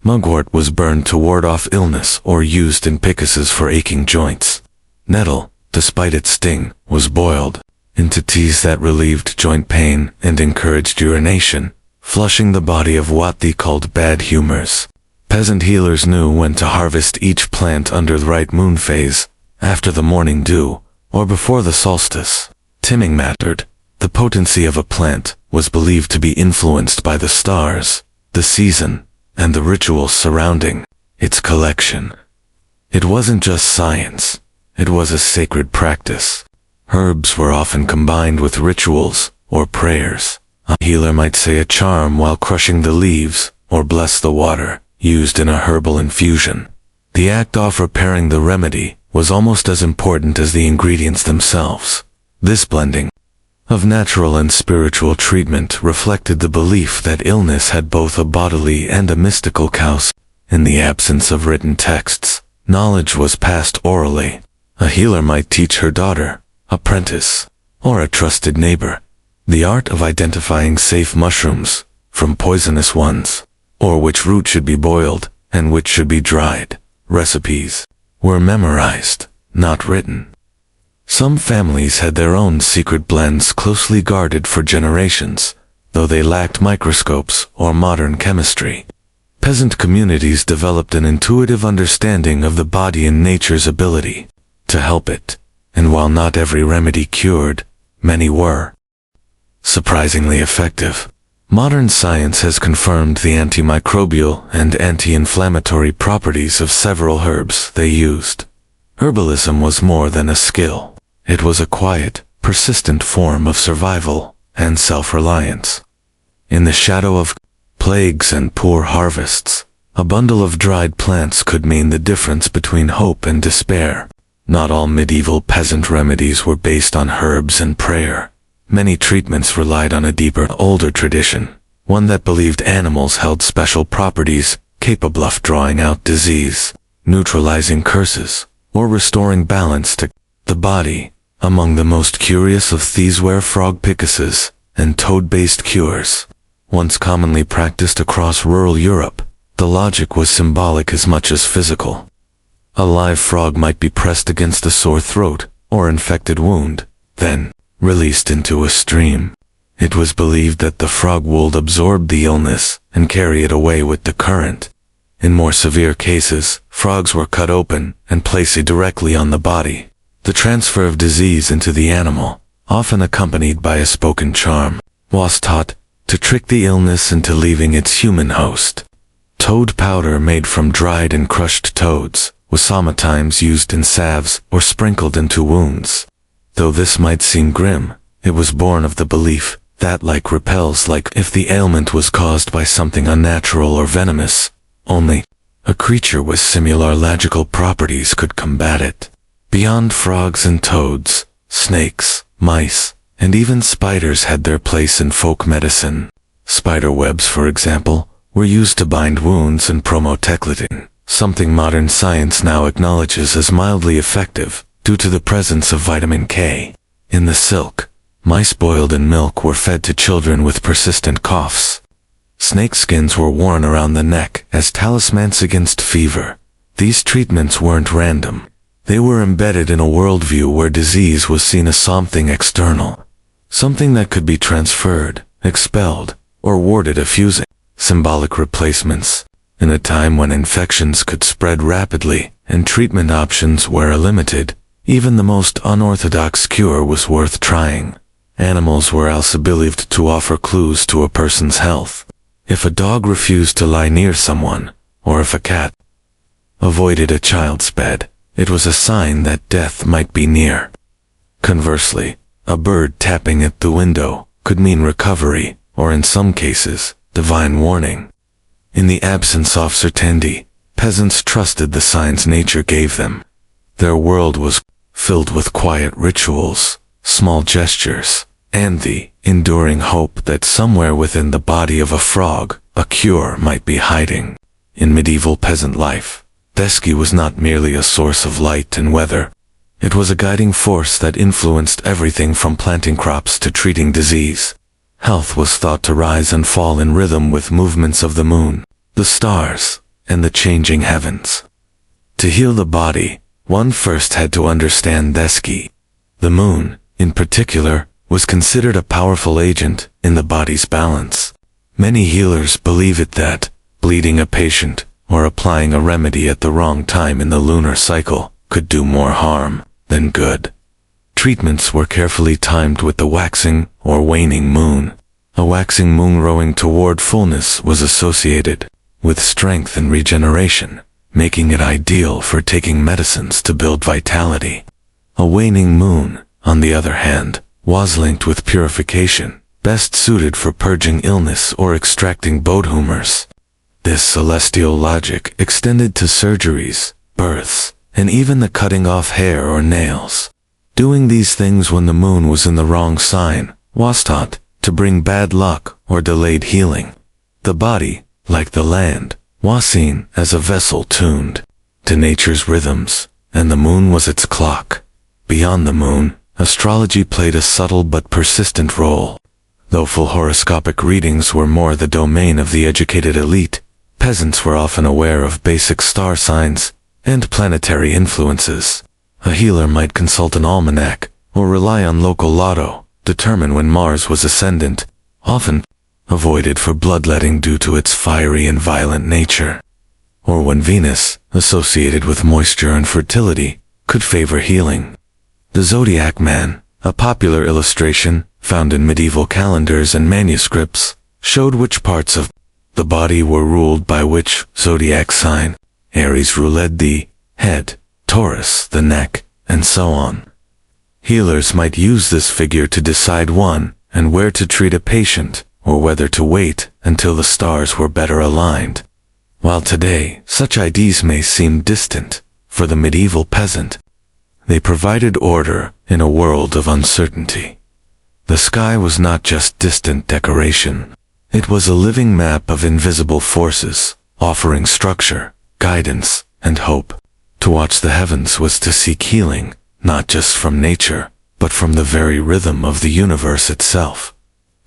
Mugwort was burned to ward off illness or used in piccases for aching joints. Nettle, despite its sting, was boiled into teas that relieved joint pain and encouraged urination, flushing the body of what they called bad humors. Peasant healers knew when to harvest each plant under the right moon phase, after the morning dew, or before the solstice. Timing mattered. The potency of a plant was believed to be influenced by the stars, the season, and the rituals surrounding its collection. It wasn't just science, it was a sacred practice. Herbs were often combined with rituals or prayers. A healer might say a charm while crushing the leaves, or bless the water used in a herbal infusion. The act of preparing the remedy was almost as important as the ingredients themselves. This blending of natural and spiritual treatment reflected the belief that illness had both a bodily and a mystical cause. In the absence of written texts, knowledge was passed orally. A healer might teach her daughter, apprentice, or a trusted neighbor the art of identifying safe mushrooms from poisonous ones, or which root should be boiled and which should be dried. Recipes were memorized, not written. Some families had their own secret blends closely guarded for generations, though they lacked microscopes or modern chemistry. Peasant communities developed an intuitive understanding of the body and nature's ability to help it, and while not every remedy cured, many were surprisingly effective. Modern science has confirmed the antimicrobial and anti-inflammatory properties of several herbs they used. Herbalism was more than a skill. It was a quiet, persistent form of survival and self-reliance. In the shadow of plagues and poor harvests, a bundle of dried plants could mean the difference between hope and despair. Not all medieval peasant remedies were based on herbs and prayer. Many treatments relied on a deeper, older tradition, one that believed animals held special properties capable of drawing out disease, neutralizing curses, or restoring balance to the body. Among the most curious of these were frog piccases and toad-based cures. Once commonly practiced across rural Europe, the logic was symbolic as much as physical. A live frog might be pressed against a sore throat or infected wound, then released into a stream. It was believed that the frog would absorb the illness and carry it away with the current. In more severe cases, frogs were cut open and placed directly on the body. The transfer of disease into the animal, often accompanied by a spoken charm, was taught to trick the illness into leaving its human host. Toad powder made from dried and crushed toads was sometimes used in salves or sprinkled into wounds. Though this might seem grim, it was born of the belief that like repels like if the ailment was caused by something unnatural or venomous, only a creature with similar magical properties could combat it. Beyond frogs and toads, snakes, mice, and even spiders had their place in folk medicine. Spider webs, for example, were used to bind wounds and promote eclotin, something modern science now acknowledges as mildly effective due to the presence of vitamin K. In the silk, mice boiled in milk were fed to children with persistent coughs. Snake skins were worn around the neck as talismans against fever. These treatments weren't random. They were embedded in a worldview where disease was seen as something external, something that could be transferred, expelled, or warded off using symbolic replacements. In a time when infections could spread rapidly and treatment options were limited, even the most unorthodox cure was worth trying. Animals were also believed to offer clues to a person's health. If a dog refused to lie near someone, or if a cat avoided a child's bed, it was a sign that death might be near. Conversely, a bird tapping at the window could mean recovery, or in some cases, divine warning. In the absence of certainty, peasants trusted the signs nature gave them. Their world was filled with quiet rituals, small gestures, and the enduring hope that somewhere within the body of a frog, a cure might be hiding. In medieval peasant life, Besky was not merely a source of light and weather. It was a guiding force that influenced everything from planting crops to treating disease. Health was thought to rise and fall in rhythm with movements of the moon, the stars, and the changing heavens. To heal the body, one first had to understand Deski. The moon, in particular, was considered a powerful agent in the body's balance. Many healers believe it that bleeding a patient or applying a remedy at the wrong time in the lunar cycle could do more harm than good. Treatments were carefully timed with the waxing or waning moon. A waxing moon rowing toward fullness was associated with strength and regeneration, making it ideal for taking medicines to build vitality. A waning moon, on the other hand, was linked with purification, best suited for purging illness or extracting bodhumors. This celestial logic extended to surgeries, births, and even the cutting off hair or nails. Doing these things when the moon was in the wrong sign was thought to bring bad luck or delayed healing. The body, like the land, was seen as a vessel tuned to nature's rhythms, and the moon was its clock. Beyond the moon, astrology played a subtle but persistent role. Though full horoscopic readings were more the domain of the educated elite, peasants were often aware of basic star signs and planetary influences. A healer might consult an almanac or rely on local lotto, determine when Mars was ascendant, often avoided for bloodletting due to its fiery and violent nature, or when Venus, associated with moisture and fertility, could favor healing. The Zodiac Man, a popular illustration found in medieval calendars and manuscripts, showed which parts of the body were ruled by which zodiac sign. Aries ruled the head, Taurus the neck, and so on. Healers might use this figure to decide when and where to treat a patient, or whether to wait until the stars were better aligned. While today such ideas may seem distant, for the medieval peasant, they provided order in a world of uncertainty. The sky was not just distant decoration. It was a living map of invisible forces, offering structure, guidance, and hope. To watch the heavens was to seek healing, not just from nature, but from the very rhythm of the universe itself.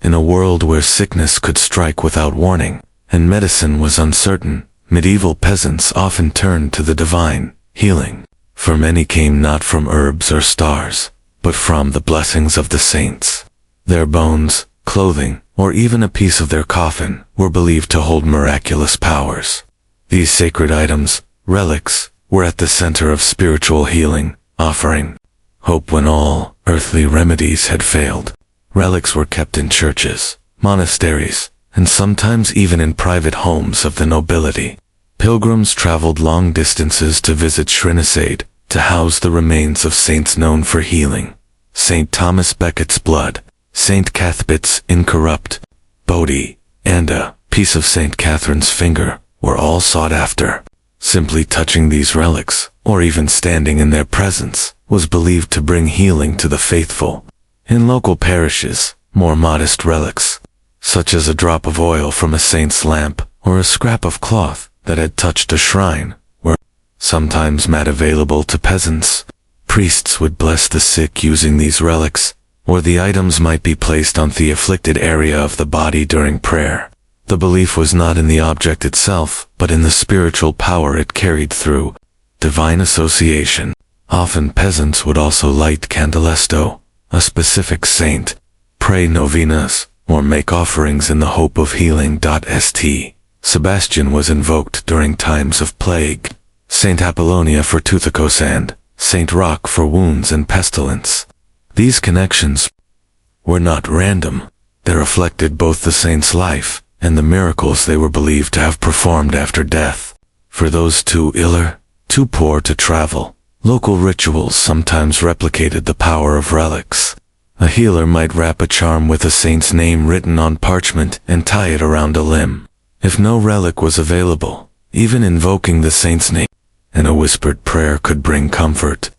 In a world where sickness could strike without warning, and medicine was uncertain, medieval peasants often turned to the divine, healing. For many came not from herbs or stars, but from the blessings of the saints. Their bones, clothing, or even a piece of their coffin were believed to hold miraculous powers. These sacred items, relics, were at the center of spiritual healing, offering hope when all earthly remedies had failed. Relics were kept in churches, monasteries, and sometimes even in private homes of the nobility. Pilgrims traveled long distances to visit Srinivasad, to house the remains of saints known for healing. St. Thomas Becket's blood, St. Cuthbert's incorrupt body, and a piece of St. Catherine's finger were all sought after. Simply touching these relics, or even standing in their presence, was believed to bring healing to the faithful. In local parishes, more modest relics, such as a drop of oil from a saint's lamp or a scrap of cloth that had touched a shrine, were sometimes made available to peasants. Priests would bless the sick using these relics, or the items might be placed on the afflicted area of the body during prayer. The belief was not in the object itself, but in the spiritual power it carried through divine association. Often peasants would also light candelesto, a specific saint, pray novenas, or make offerings in the hope of healing. St. Sebastian was invoked during times of plague, St. Apollonia for toothache and St. Roch for wounds and pestilence. These connections were not random. They reflected both the saint's life and the miracles they were believed to have performed after death. For those too ill or too poor to travel, local rituals sometimes replicated the power of relics. A healer might wrap a charm with a saint's name written on parchment and tie it around a limb. If no relic was available, even invoking the saint's name in a whispered prayer could bring comfort.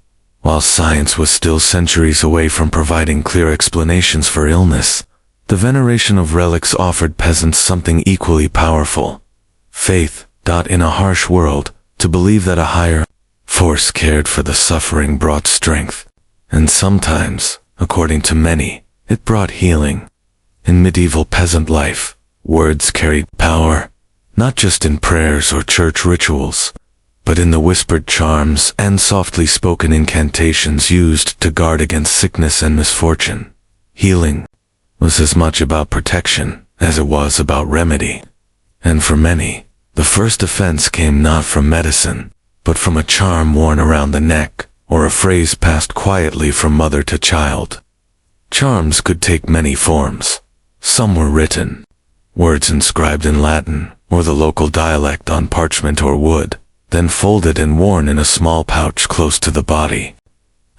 While science was still centuries away from providing clear explanations for illness, the veneration of relics offered peasants something equally powerful: faith. In a harsh world, to believe that a higher force cared for the suffering brought strength, and sometimes, according to many, it brought healing. In medieval peasant life, words carried power. not just in prayers or church rituals, but in the whispered charms and softly spoken incantations used to guard against sickness and misfortune. Healing was as much about protection as it was about remedy. And for many, the first offense came not from medicine, but from a charm worn around the neck, or a phrase passed quietly from mother to child. Charms could take many forms. Some were written, words inscribed in Latin, or the local dialect on parchment or wood, then folded and worn in a small pouch close to the body.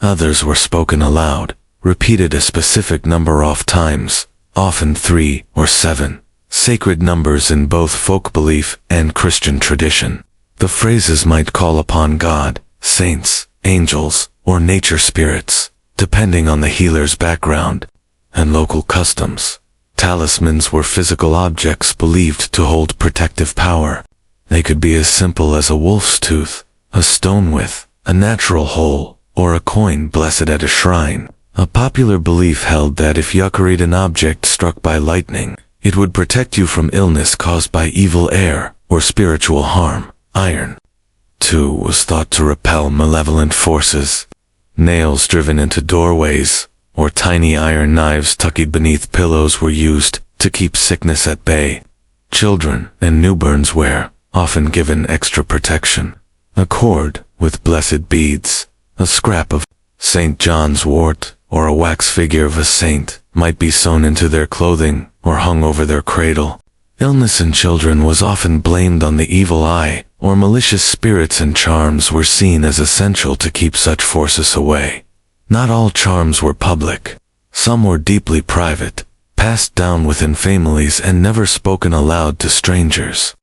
Others were spoken aloud, repeated a specific number of times, often 3 or 7, sacred numbers in both folk belief and Christian tradition. The phrases might call upon God, saints, angels, or nature spirits, depending on the healer's background and local customs. Talismans were physical objects believed to hold protective power. They could be as simple as a wolf's tooth, a stone with a natural hole, or a coin blessed at a shrine. A popular belief held that if you carried an object struck by lightning, it would protect you from illness caused by evil air or spiritual harm. Iron, too, was thought to repel malevolent forces. Nails driven into doorways, or tiny iron knives tucked beneath pillows were used to keep sickness at bay. Children and newborns were often given extra protection. A cord with blessed beads, a scrap of St. John's wort, or a wax figure of a saint might be sewn into their clothing or hung over their cradle. Illness in children was often blamed on the evil eye, or malicious spirits, and charms were seen as essential to keep such forces away. Not all charms were public. Some were deeply private, passed down within families and never spoken aloud to strangers.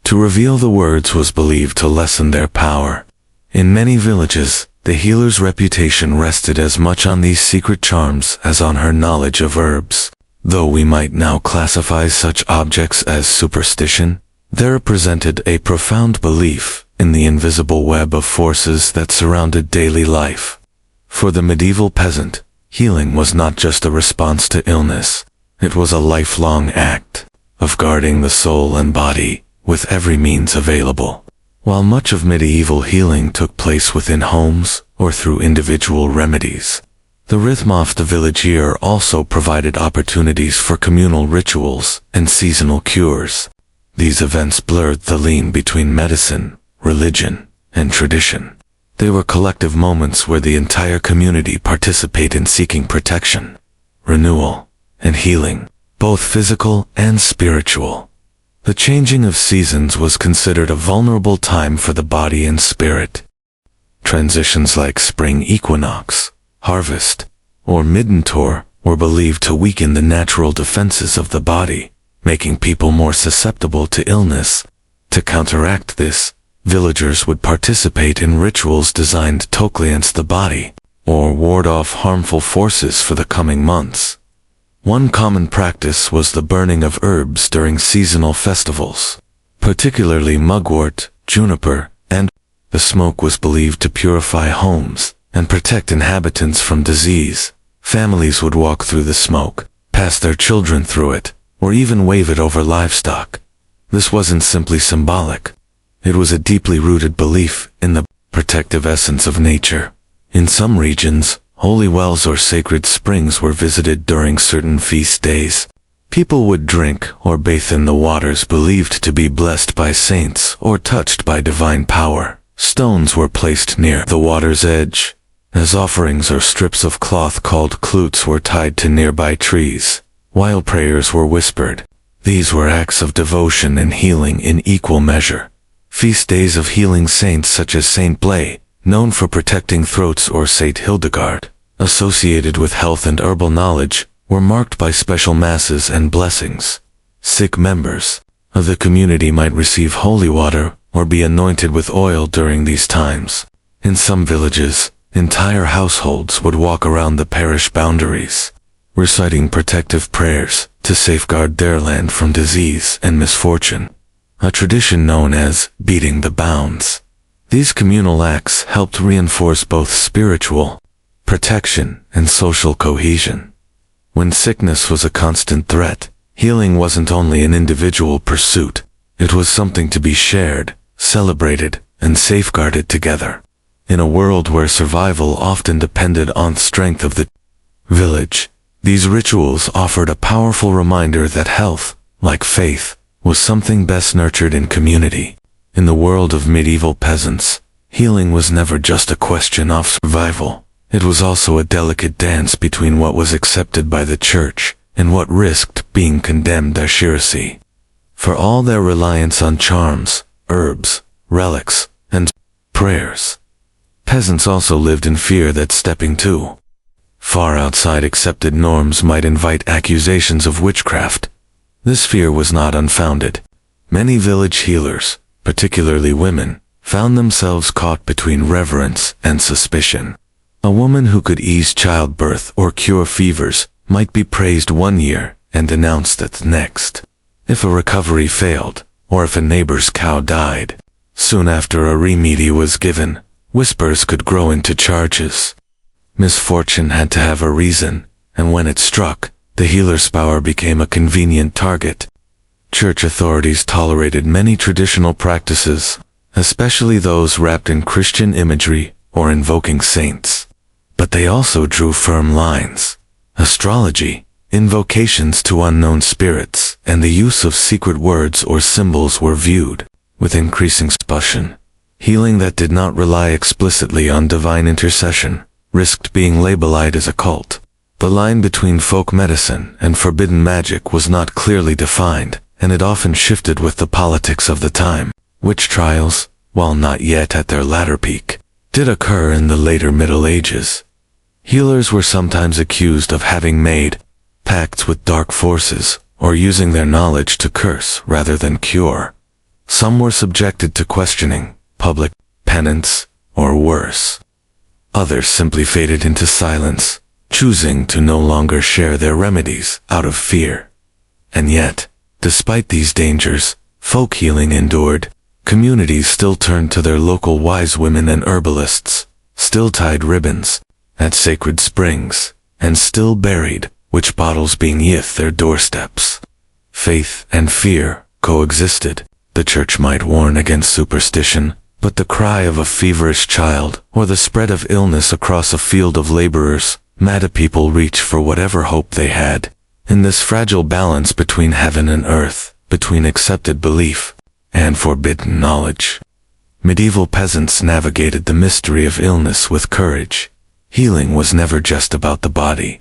To reveal the words was believed to lessen their power. In many villages, the healer's reputation rested as much on these secret charms as on her knowledge of herbs. Though we might now classify such objects as superstition, they represented a profound belief in the invisible web of forces that surrounded daily life. For the medieval peasant, healing was not just a response to illness. It was a lifelong act of guarding the soul and body with every means available. While much of medieval healing took place within homes or through individual remedies, the rhythm of the village year also provided opportunities for communal rituals and seasonal cures. These events blurred the line between medicine, religion, and tradition. They were collective moments where the entire community participated in seeking protection, renewal, and healing, both physical and spiritual. The changing of seasons was considered a vulnerable time for the body and spirit. Transitions like spring equinox, harvest, or midwinter were believed to weaken the natural defenses of the body, making people more susceptible to illness. To counteract this, villagers would participate in rituals designed to cleanse the body, or ward off harmful forces for the coming months. One common practice was the burning of herbs during seasonal festivals, particularly mugwort, juniper, and the smoke was believed to purify homes and protect inhabitants from disease. Families would walk through the smoke, pass their children through it, or even wave it over livestock. This wasn't simply symbolic. It was a deeply rooted belief in the protective essence of nature. In some regions, holy wells or sacred springs were visited during certain feast days. People would drink or bathe in the waters believed to be blessed by saints or touched by divine power. Stones were placed near the water's edge as offerings, or strips of cloth called klutes were tied to nearby trees, while prayers were whispered. These were acts of devotion and healing in equal measure. Feast days of healing saints such as Saint Plea, known for protecting throats, or Saint Hildegard, associated with health and herbal knowledge, were marked by special masses and blessings. Sick members of the community might receive holy water or be anointed with oil during these times. In some villages, entire households would walk around the parish boundaries, reciting protective prayers to safeguard their land from disease and misfortune, a tradition known as beating the bounds. These communal acts helped reinforce both spiritual protection and social cohesion. When sickness was a constant threat, healing wasn't only an individual pursuit, It was something to be shared, celebrated, and safeguarded together. In a world where survival often depended on the strength of the village, these rituals offered a powerful reminder that health, like faith, was something best nurtured in community. In the world of medieval peasants, healing was never just a question of survival. It was also a delicate dance between what was accepted by the church and what risked being condemned as heresy. For all their reliance on charms, herbs, relics, and prayers, peasants also lived in fear that stepping too far outside accepted norms might invite accusations of witchcraft. This fear was not unfounded. Many village healers, particularly women, found themselves caught between reverence and suspicion. A woman who could ease childbirth or cure fevers might be praised one year and denounced the next. If a recovery failed, or if a neighbor's cow died, soon after a remedy was given, whispers could grow into charges. Misfortune had to have a reason, and when it struck, the healer's power became a convenient target. Church authorities tolerated many traditional practices, especially those wrapped in Christian imagery or invoking saints. But they also drew firm lines. Astrology, invocations to unknown spirits, and the use of secret words or symbols were viewed with increasing suspicion. Healing that did not rely explicitly on divine intercession risked being labeled as a cult. The line between folk medicine and forbidden magic was not clearly defined, and it often shifted with the politics of the time. Witch trials, while not yet at their latter peak, did occur in the later Middle Ages. Healers were sometimes accused of having made pacts with dark forces or using their knowledge to curse rather than cure. Some were subjected to questioning, public penance, or worse. Others simply faded into silence, choosing to no longer share their remedies out of fear. And yet, despite these dangers, folk healing endured. Communities still turned to their local wise women and herbalists, still tied ribbons at sacred springs, and still buried witch bottles beneath their doorsteps. Faith and fear coexisted. The church might warn against superstition, but the cry of a feverish child or the spread of illness across a field of laborers made people reach for whatever hope they had. In this fragile balance between heaven and earth, between accepted belief and forbidden knowledge, medieval peasants navigated the mystery of illness with courage. Healing was never just about the body.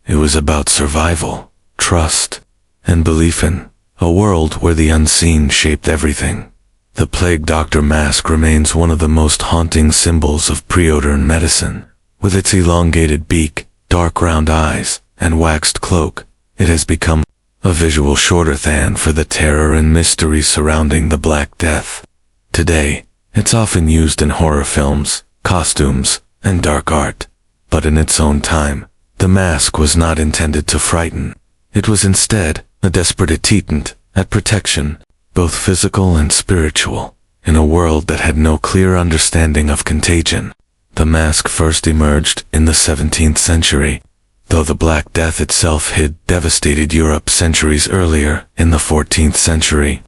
It was about survival, trust, and belief in a world where the unseen shaped everything. The plague doctor mask remains one of the most haunting symbols of pre-modern medicine. With its elongated beak, dark round eyes, and waxed cloak, it has become a visual shorthand for the terror and mystery surrounding the Black Death. Today, it's often used in horror films, costumes, and dark art. But in its own time, the mask was not intended to frighten. It was instead a desperate attempt at protection, both physical and spiritual, in a world that had no clear understanding of contagion. The mask first emerged in the 17th century, though the Black Death itself had devastated Europe centuries earlier in the 14th century.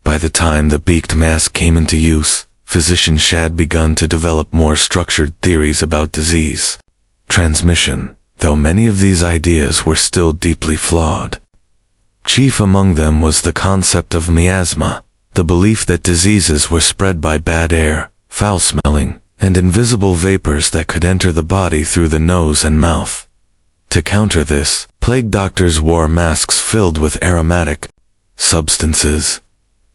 By the time the beaked mask came into use, physicians had begun to develop more structured theories about disease transmission, though many of these ideas were still deeply flawed. Chief among them was the concept of miasma, the belief that diseases were spread by bad air, foul-smelling, and invisible vapors that could enter the body through the nose and mouth. To counter this, plague doctors wore masks filled with aromatic substances.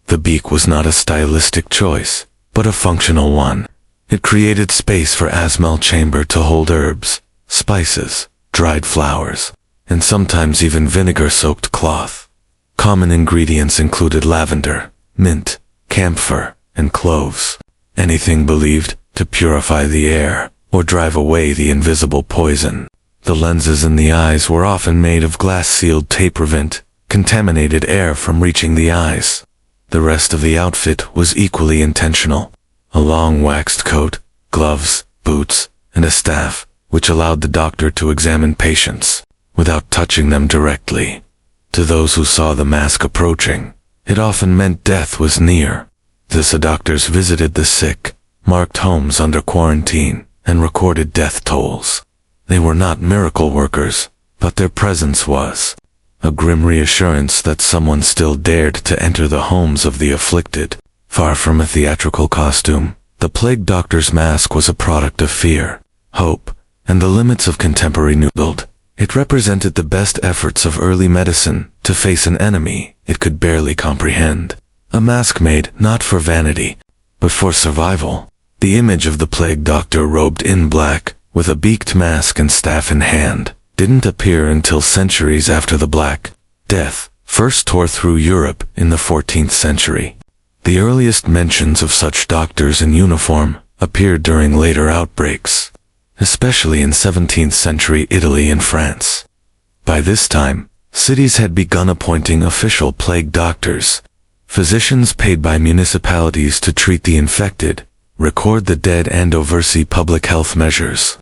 The beak was not a stylistic choice, but a functional one. It created space for asthma chamber to hold herbs, spices, dried flowers, and sometimes even vinegar-soaked cloth. Common ingredients included lavender, mint, camphor, and cloves, anything believed to purify the air or drive away the invisible poison. The lenses in the eyes were often made of glass-sealed tape to prevent contaminated air from reaching the eyes. The rest of the outfit was equally intentional. A long waxed coat, gloves, boots, and a staff, which allowed the doctor to examine patients without touching them directly. To those who saw the mask approaching, It often meant death was near. The doctors visited the sick, marked homes under quarantine, and recorded death tolls. They were not miracle workers, but their presence was a grim reassurance that someone still dared to enter the homes of the afflicted. Far from a theatrical costume, the plague doctor's mask was a product of fear, hope, and the limits of contemporary noodled. It represented the best efforts of early medicine to face an enemy it could barely comprehend. A mask made not for vanity, but for survival. The image of the plague doctor robed in black, with a beaked mask and staff in hand, didn't appear until centuries after the Black Death first tore through Europe in the 14th century. The earliest mentions of such doctors in uniform appeared during later outbreaks, especially in 17th century Italy and France. By this time, cities had begun appointing official plague doctors, physicians paid by municipalities to treat the infected, record the dead and oversee public health measures.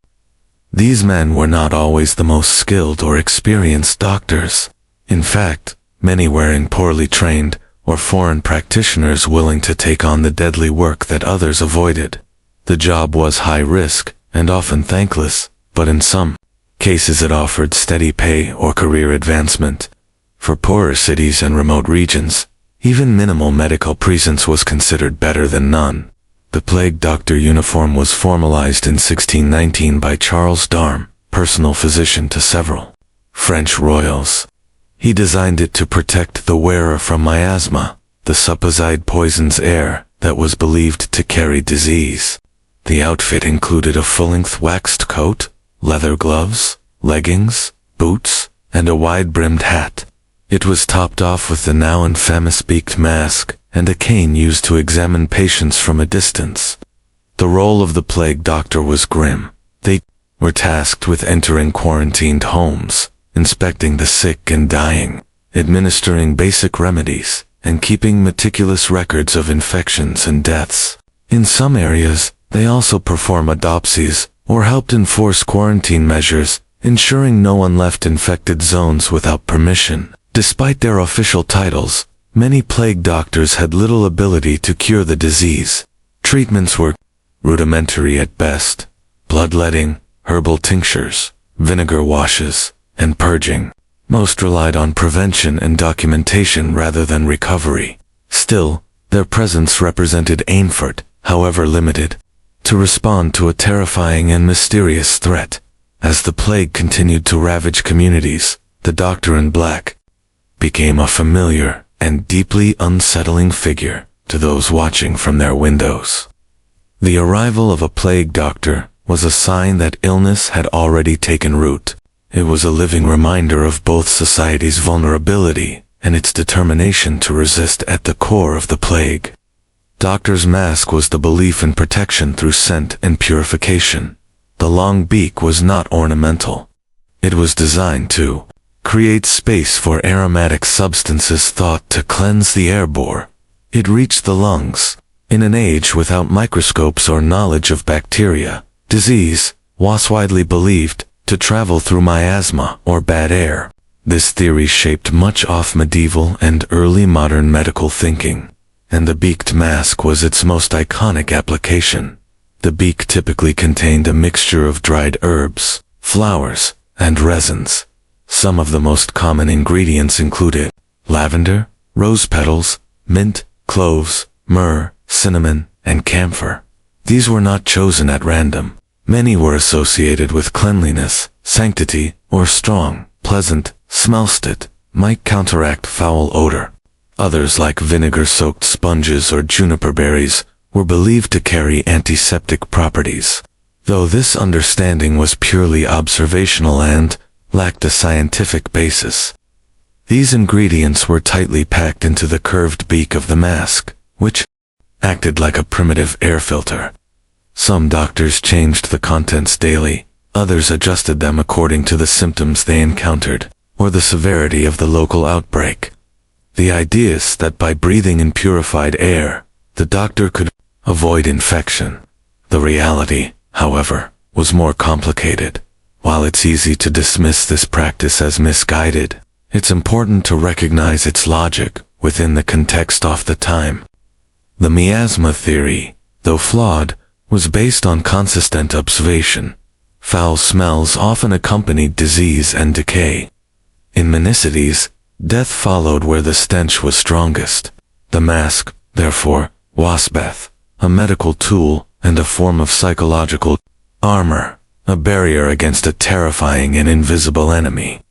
These men were not always the most skilled or experienced doctors. In fact, many were poorly trained or foreign practitioners willing to take on the deadly work that others avoided. The job was high risk and often thankless, but in some cases it offered steady pay or career advancement. For poorer cities and remote regions, even minimal medical presence was considered better than none. The plague doctor uniform was formalized in 1619 by Charles d'Armes, personal physician to several French royals. He designed it to protect the wearer from miasma, the supposed poison's air that was believed to carry disease. The outfit included a full-length waxed coat, leather gloves, leggings, boots, and a wide-brimmed hat. It was topped off with the now infamous beaked mask and a cane used to examine patients from a distance. The role of the plague doctor was grim. They were tasked with entering quarantined homes, inspecting the sick and dying, administering basic remedies, and keeping meticulous records of infections and deaths. In some areas, they also performed autopsies or helped enforce quarantine measures, ensuring no one left infected zones without permission. Despite their official titles, many plague doctors had little ability to cure the disease. Treatments were rudimentary at best: bloodletting, herbal tinctures, vinegar washes, and purging. Most relied on prevention and documentation rather than recovery. Still, their presence represented an effort, however limited, to respond to a terrifying and mysterious threat. As the plague continued to ravage communities, the Doctor in Black became a familiar and deeply unsettling figure to those watching from their windows. The arrival of a plague doctor was a sign that illness had already taken root. It was a living reminder of both society's vulnerability and its determination to resist at the core of the plague. Doctor's mask was the belief in protection through scent and purification. The long beak was not ornamental. It was designed to create space for aromatic substances thought to cleanse the airborne. It reached the lungs. In an age without microscopes or knowledge of bacteria, disease was widely believed to travel through miasma or bad air. This theory shaped much of medieval and early modern medical thinking, and the beaked mask was its most iconic application. The beak typically contained a mixture of dried herbs, flowers, and resins. Some of the most common ingredients included lavender, rose petals, mint, cloves, myrrh, cinnamon, and camphor. These were not chosen at random. Many were associated with cleanliness, sanctity, or strong, pleasant smells that might counteract foul odor. Others, like vinegar-soaked sponges or juniper berries, were believed to carry antiseptic properties. Though this understanding was purely observational and lacked a scientific basis, these ingredients were tightly packed into the curved beak of the mask, which acted like a primitive air filter. Some doctors changed the contents daily, others adjusted them according to the symptoms they encountered, or the severity of the local outbreak. The idea is that by breathing in purified air, the doctor could avoid infection. The reality, however, was more complicated. While it's easy to dismiss this practice as misguided, it's important to recognize its logic. within the context of the time. The miasma theory, though flawed, was based on consistent observation. Foul smells often accompanied disease and decay. In Menicides, death followed where the stench was strongest. The mask, therefore, was both a medical tool and a form of psychological armor, a barrier against a terrifying and invisible enemy.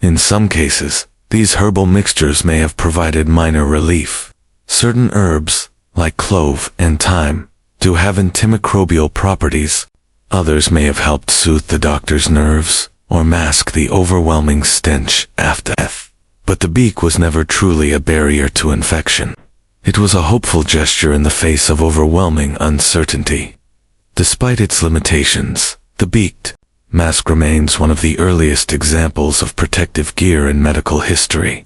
In some cases, these herbal mixtures may have provided minor relief. Certain herbs, like clove and thyme, do have antimicrobial properties. Others may have helped soothe the doctor's nerves or mask the overwhelming stench after death. But the beak was never truly a barrier to infection. It was a hopeful gesture in the face of overwhelming uncertainty. Despite its limitations, the beaked mask remains one of the earliest examples of protective gear in medical history.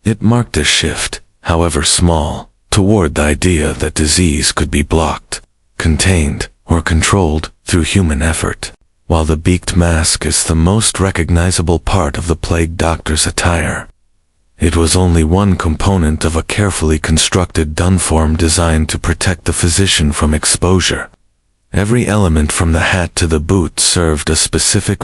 It marked a shift, however small, toward the idea that disease could be blocked, contained, or controlled through human effort. While the beaked mask is the most recognizable part of the plague doctor's attire, it was only one component of a carefully constructed dunform designed to protect the physician from exposure. Every element from the hat to the boot served a specific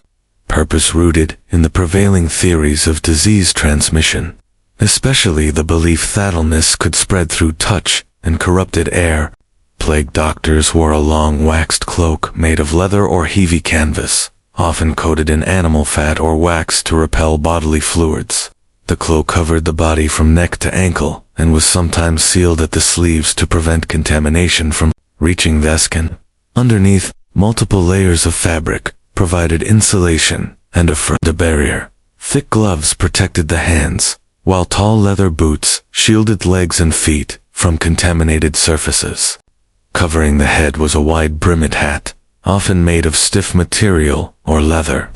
purpose rooted in the prevailing theories of disease transmission, especially the belief that illness could spread through touch and corrupted air. Plague doctors wore a long waxed cloak made of leather or heavy canvas, often coated in animal fat or wax to repel bodily fluids. The cloak covered the body from neck to ankle and was sometimes sealed at the sleeves to prevent contamination from reaching the skin. Underneath, multiple layers of fabric provided insulation and a barrier. Thick gloves protected the hands, while tall leather boots shielded legs and feet from contaminated surfaces. Covering the head was a wide-brimmed hat, often made of stiff material or leather.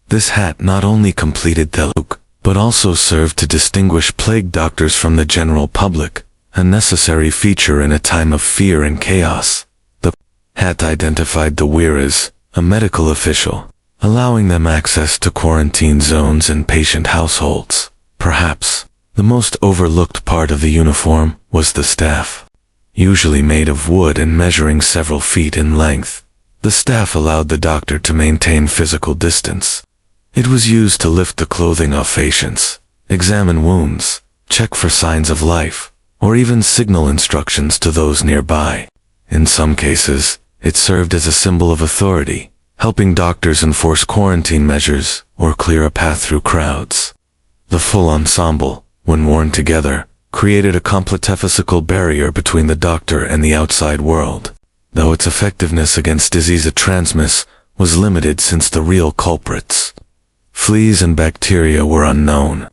This hat not only completed the look, but also served to distinguish plague doctors from the general public, a necessary feature in a time of fear and chaos. The hat identified the wearer as a medical official, allowing them access to quarantine zones and patient households. Perhaps the most overlooked part of the uniform was the staff. Usually made of wood and measuring several feet in length, the staff allowed the doctor to maintain physical distance. It was used to lift the clothing off patients, examine wounds, check for signs of life, or even signal instructions to those nearby. In some cases, it served as a symbol of authority, helping doctors enforce quarantine measures or clear a path through crowds. The full ensemble, when worn together, created a complete physical barrier between the doctor and the outside world, though its effectiveness against disease transmission was limited since the real culprits, fleas and bacteria, were unknown.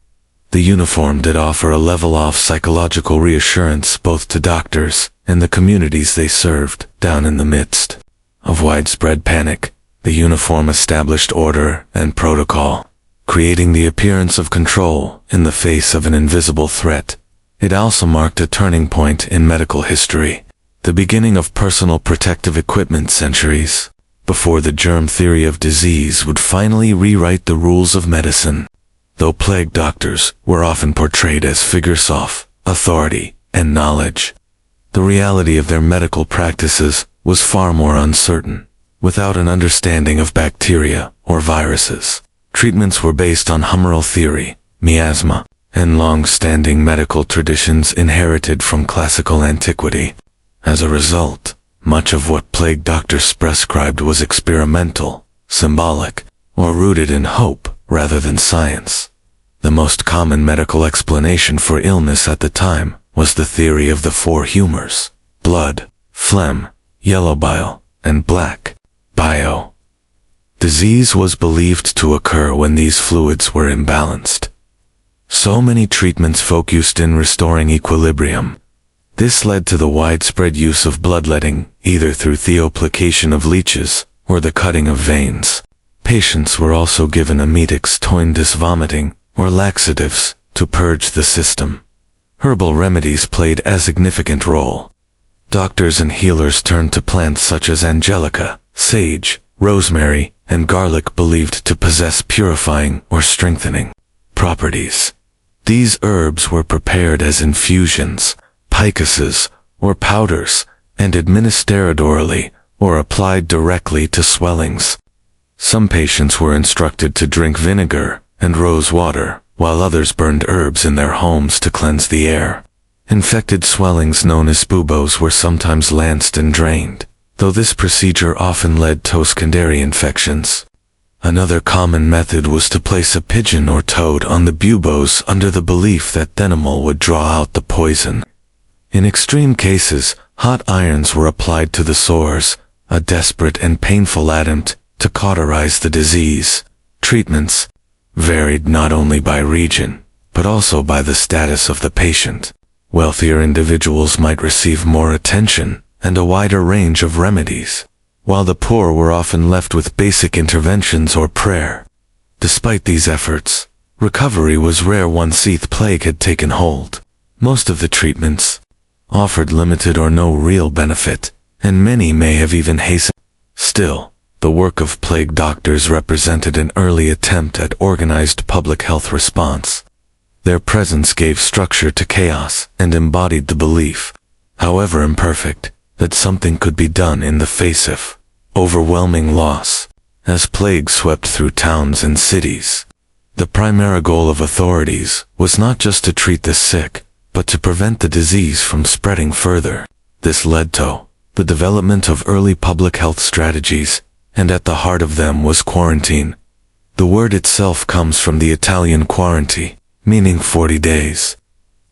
The uniform did offer a level of psychological reassurance both to doctors and the communities they served. Down in the midst of widespread panic, the uniform established order and protocol, creating the appearance of control in the face of an invisible threat. It also marked a turning point in medical history, the beginning of personal protective equipment centuries before the germ theory of disease would finally rewrite the rules of medicine. Though plague doctors were often portrayed as figures of authority and knowledge, the reality of their medical practices was far more uncertain. Without an understanding of bacteria or viruses, treatments were based on humoral theory, miasma, and long-standing medical traditions inherited from classical antiquity. As a result, much of what plague doctors prescribed was experimental, symbolic, or rooted in hope rather than science. The most common medical explanation for illness at the time was the theory of the four humors: blood, phlegm, yellow bile, and black bile. Disease was believed to occur when these fluids were imbalanced. So many treatments focused in restoring equilibrium. This led to the widespread use of bloodletting, either through theoplication of leeches or the cutting of veins. Patients were also given emetics, toindus vomiting, or laxatives to purge the system. Herbal remedies played a significant role. Doctors and healers turned to plants such as angelica, sage, rosemary, and garlic, believed to possess purifying or strengthening properties. These herbs were prepared as infusions, picuses, or powders, and administered orally, or applied directly to swellings. Some patients were instructed to drink vinegar and rose water, while others burned herbs in their homes to cleanse the air. Infected swellings known as buboes were sometimes lanced and drained, though this procedure often led to secondary infections. Another common method was to place a pigeon or toad on the buboes under the belief that the animal would draw out the poison. In extreme cases, hot irons were applied to the sores, a desperate and painful attempt to cauterize the disease. Treatments varied not only by region, but also by the status of the patient. Wealthier individuals might receive more attention and a wider range of remedies, while the poor were often left with basic interventions or prayer. Despite these efforts, recovery was rare once the plague had taken hold. Most of the treatments offered limited or no real benefit, and many may have even hastened. Still, the work of plague doctors represented an early attempt at organized public health response. Their presence gave structure to chaos and embodied the belief, however imperfect, that something could be done in the face of overwhelming loss. As plague swept through towns and cities, the primary goal of authorities was not just to treat the sick, but to prevent the disease from spreading further. This led to the development of early public health strategies, and at the heart of them was quarantine. The word itself comes from the Italian quaranti, meaning 40 days.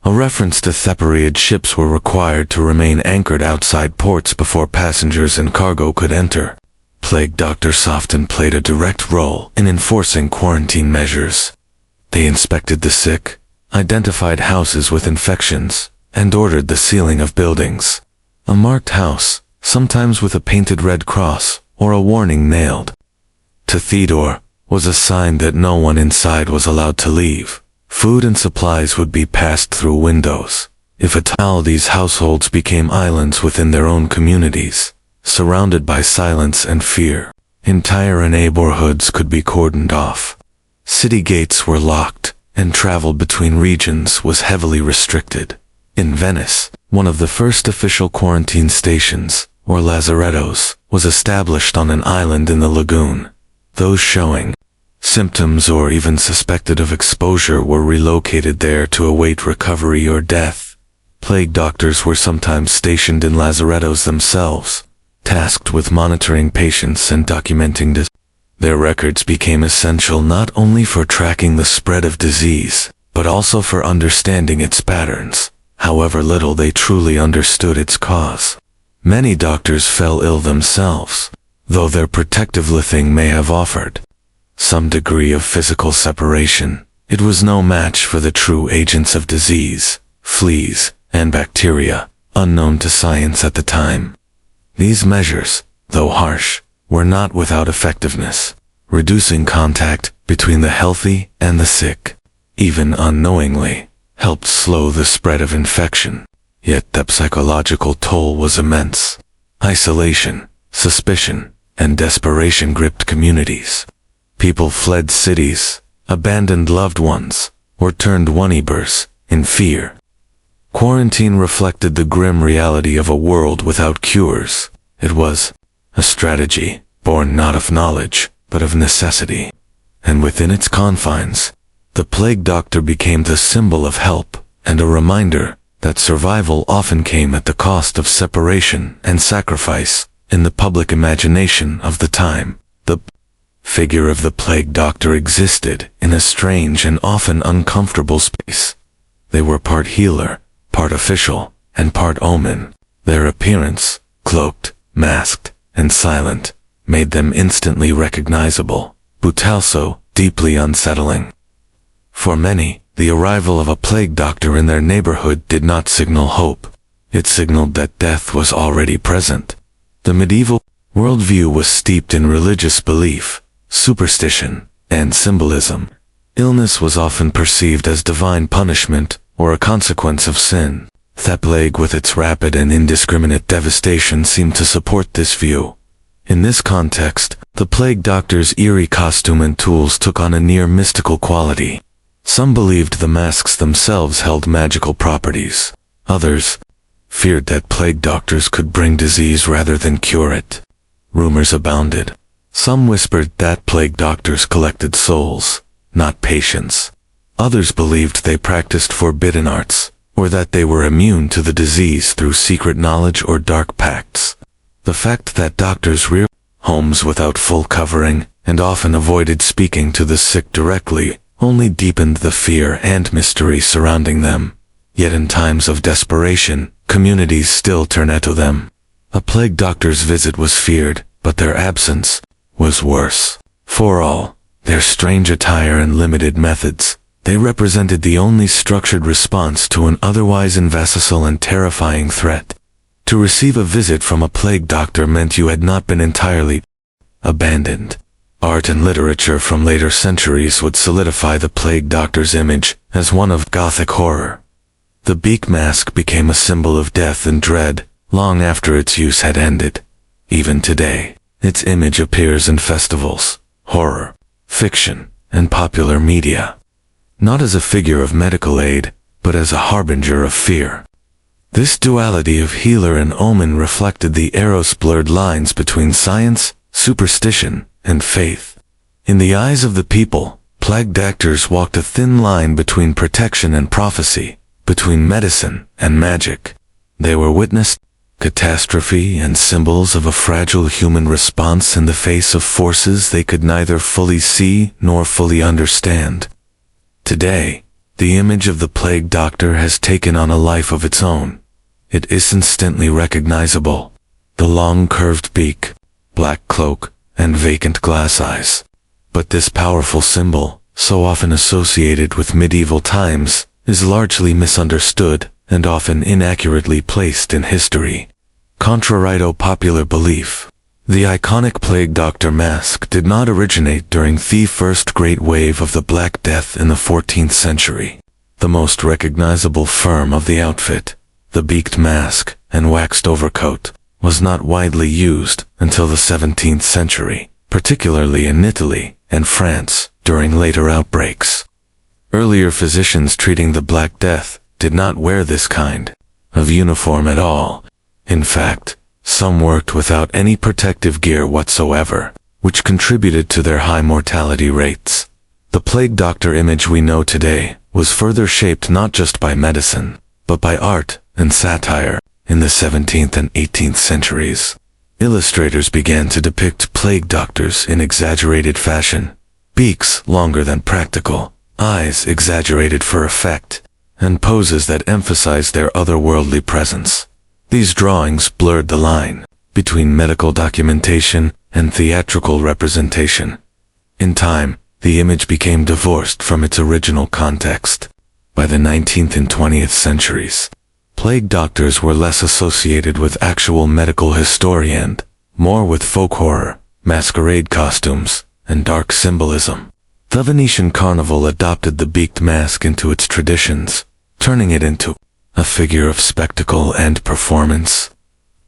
A reference to separated ships were required to remain anchored outside ports before passengers and cargo could enter. Plague doctors often played a direct role in enforcing quarantine measures. They inspected the sick, identified houses with infections, and ordered the sealing of buildings. A marked house, sometimes with a painted red cross, or a warning nailed to the door, was a sign that no one inside was allowed to leave. Food and supplies would be passed through windows. If at all, these households became islands within their own communities, surrounded by silence and fear. Entire neighborhoods could be cordoned off. City gates were locked, and travel between regions was heavily restricted. In Venice, one of the first official quarantine stations, or lazarettos, was established on an island in the lagoon. Those showing symptoms or even suspected of exposure were relocated there to await recovery or death. Plague doctors were sometimes stationed in lazarettos themselves, tasked with monitoring patients and documenting disease. Their records became essential not only for tracking the spread of disease, but also for understanding its patterns, however little they truly understood its cause. Many doctors fell ill themselves, though their protective living may have offered some degree of physical separation. It was no match for the true agents of disease, fleas, and bacteria, unknown to science at the time. These measures, though harsh, were not without effectiveness, reducing contact between the healthy and the sick, even unknowingly, helped slow the spread of infection. Yet the psychological toll was immense. Isolation, suspicion, and desperation gripped communities. People fled cities, abandoned loved ones, or turned neighbors in fear. Quarantine reflected the grim reality of a world without cures. It was a strategy, born not of knowledge, but of necessity. And within its confines, the plague doctor became the symbol of help, and a reminder that survival often came at the cost of separation and sacrifice. In the public imagination of the time, the figure of the plague doctor existed in a strange and often uncomfortable space. They were part healer, part official, and part omen. Their appearance, cloaked, masked, and silent, made them instantly recognizable, but also deeply unsettling. For many, the arrival of a plague doctor in their neighborhood did not signal hope. It signaled that death was already present. The medieval worldview was steeped in religious belief, superstition, and symbolism. Illness was often perceived as divine punishment or a consequence of sin. The plague, with its rapid and indiscriminate devastation, seemed to support this view. In this context, the plague doctor's eerie costume and tools took on a near mystical quality. Some believed the masks themselves held magical properties. Others feared that plague doctors could bring disease rather than cure it. Rumors abounded. Some whispered that plague doctors collected souls, not patients. Others believed they practiced forbidden arts, or that they were immune to the disease through secret knowledge or dark pacts. The fact that doctors reared homes without full covering and often avoided speaking to the sick directly only deepened the fear and mystery surrounding them. Yet in times of desperation, communities still turned to them. A plague doctor's visit was feared, but their absence was worse. For all their strange attire and limited methods, they represented the only structured response to an otherwise invisible and terrifying threat. To receive a visit from a plague doctor meant you had not been entirely abandoned. Art and literature from later centuries would solidify the plague doctor's image as one of Gothic horror. The beak mask became a symbol of death and dread long after its use had ended. Even today, its image appears in festivals, horror, fiction, and popular media. Not as a figure of medical aid, but as a harbinger of fear. This duality of healer and omen reflected the era's blurred lines between science, superstition, and faith. In the eyes of the people, plague doctors walked a thin line between protection and prophecy, between medicine and magic. They were witness, catastrophe, and symbols of a fragile human response in the face of forces they could neither fully see nor fully understand. Today, the image of the plague doctor has taken on a life of its own. It is instantly recognizable. The long curved beak, black cloak, and vacant glass eyes. But this powerful symbol, so often associated with medieval times, is largely misunderstood and often inaccurately placed in history. Contrary to popular belief, the iconic plague doctor mask did not originate during the first great wave of the Black Death in the 14th century. The most recognizable form of the outfit, the beaked mask and waxed overcoat, was not widely used until the 17th century, particularly in Italy and France during later outbreaks. Earlier physicians treating the Black Death did not wear this kind of uniform at all. In fact, some worked without any protective gear whatsoever, which contributed to their high mortality rates. The plague doctor image we know today was further shaped not just by medicine, but by art and satire. In the 17th and 18th centuries, illustrators began to depict plague doctors in exaggerated fashion. Beaks longer than practical, eyes exaggerated for effect, and poses that emphasized their otherworldly presence. These drawings blurred the line between medical documentation and theatrical representation. In time, the image became divorced from its original context. By the 19th and 20th centuries, plague doctors were less associated with actual medical history and more with folk horror, masquerade costumes, and dark symbolism. The Venetian carnival adopted the beaked mask into its traditions, turning it into a figure of spectacle and performance.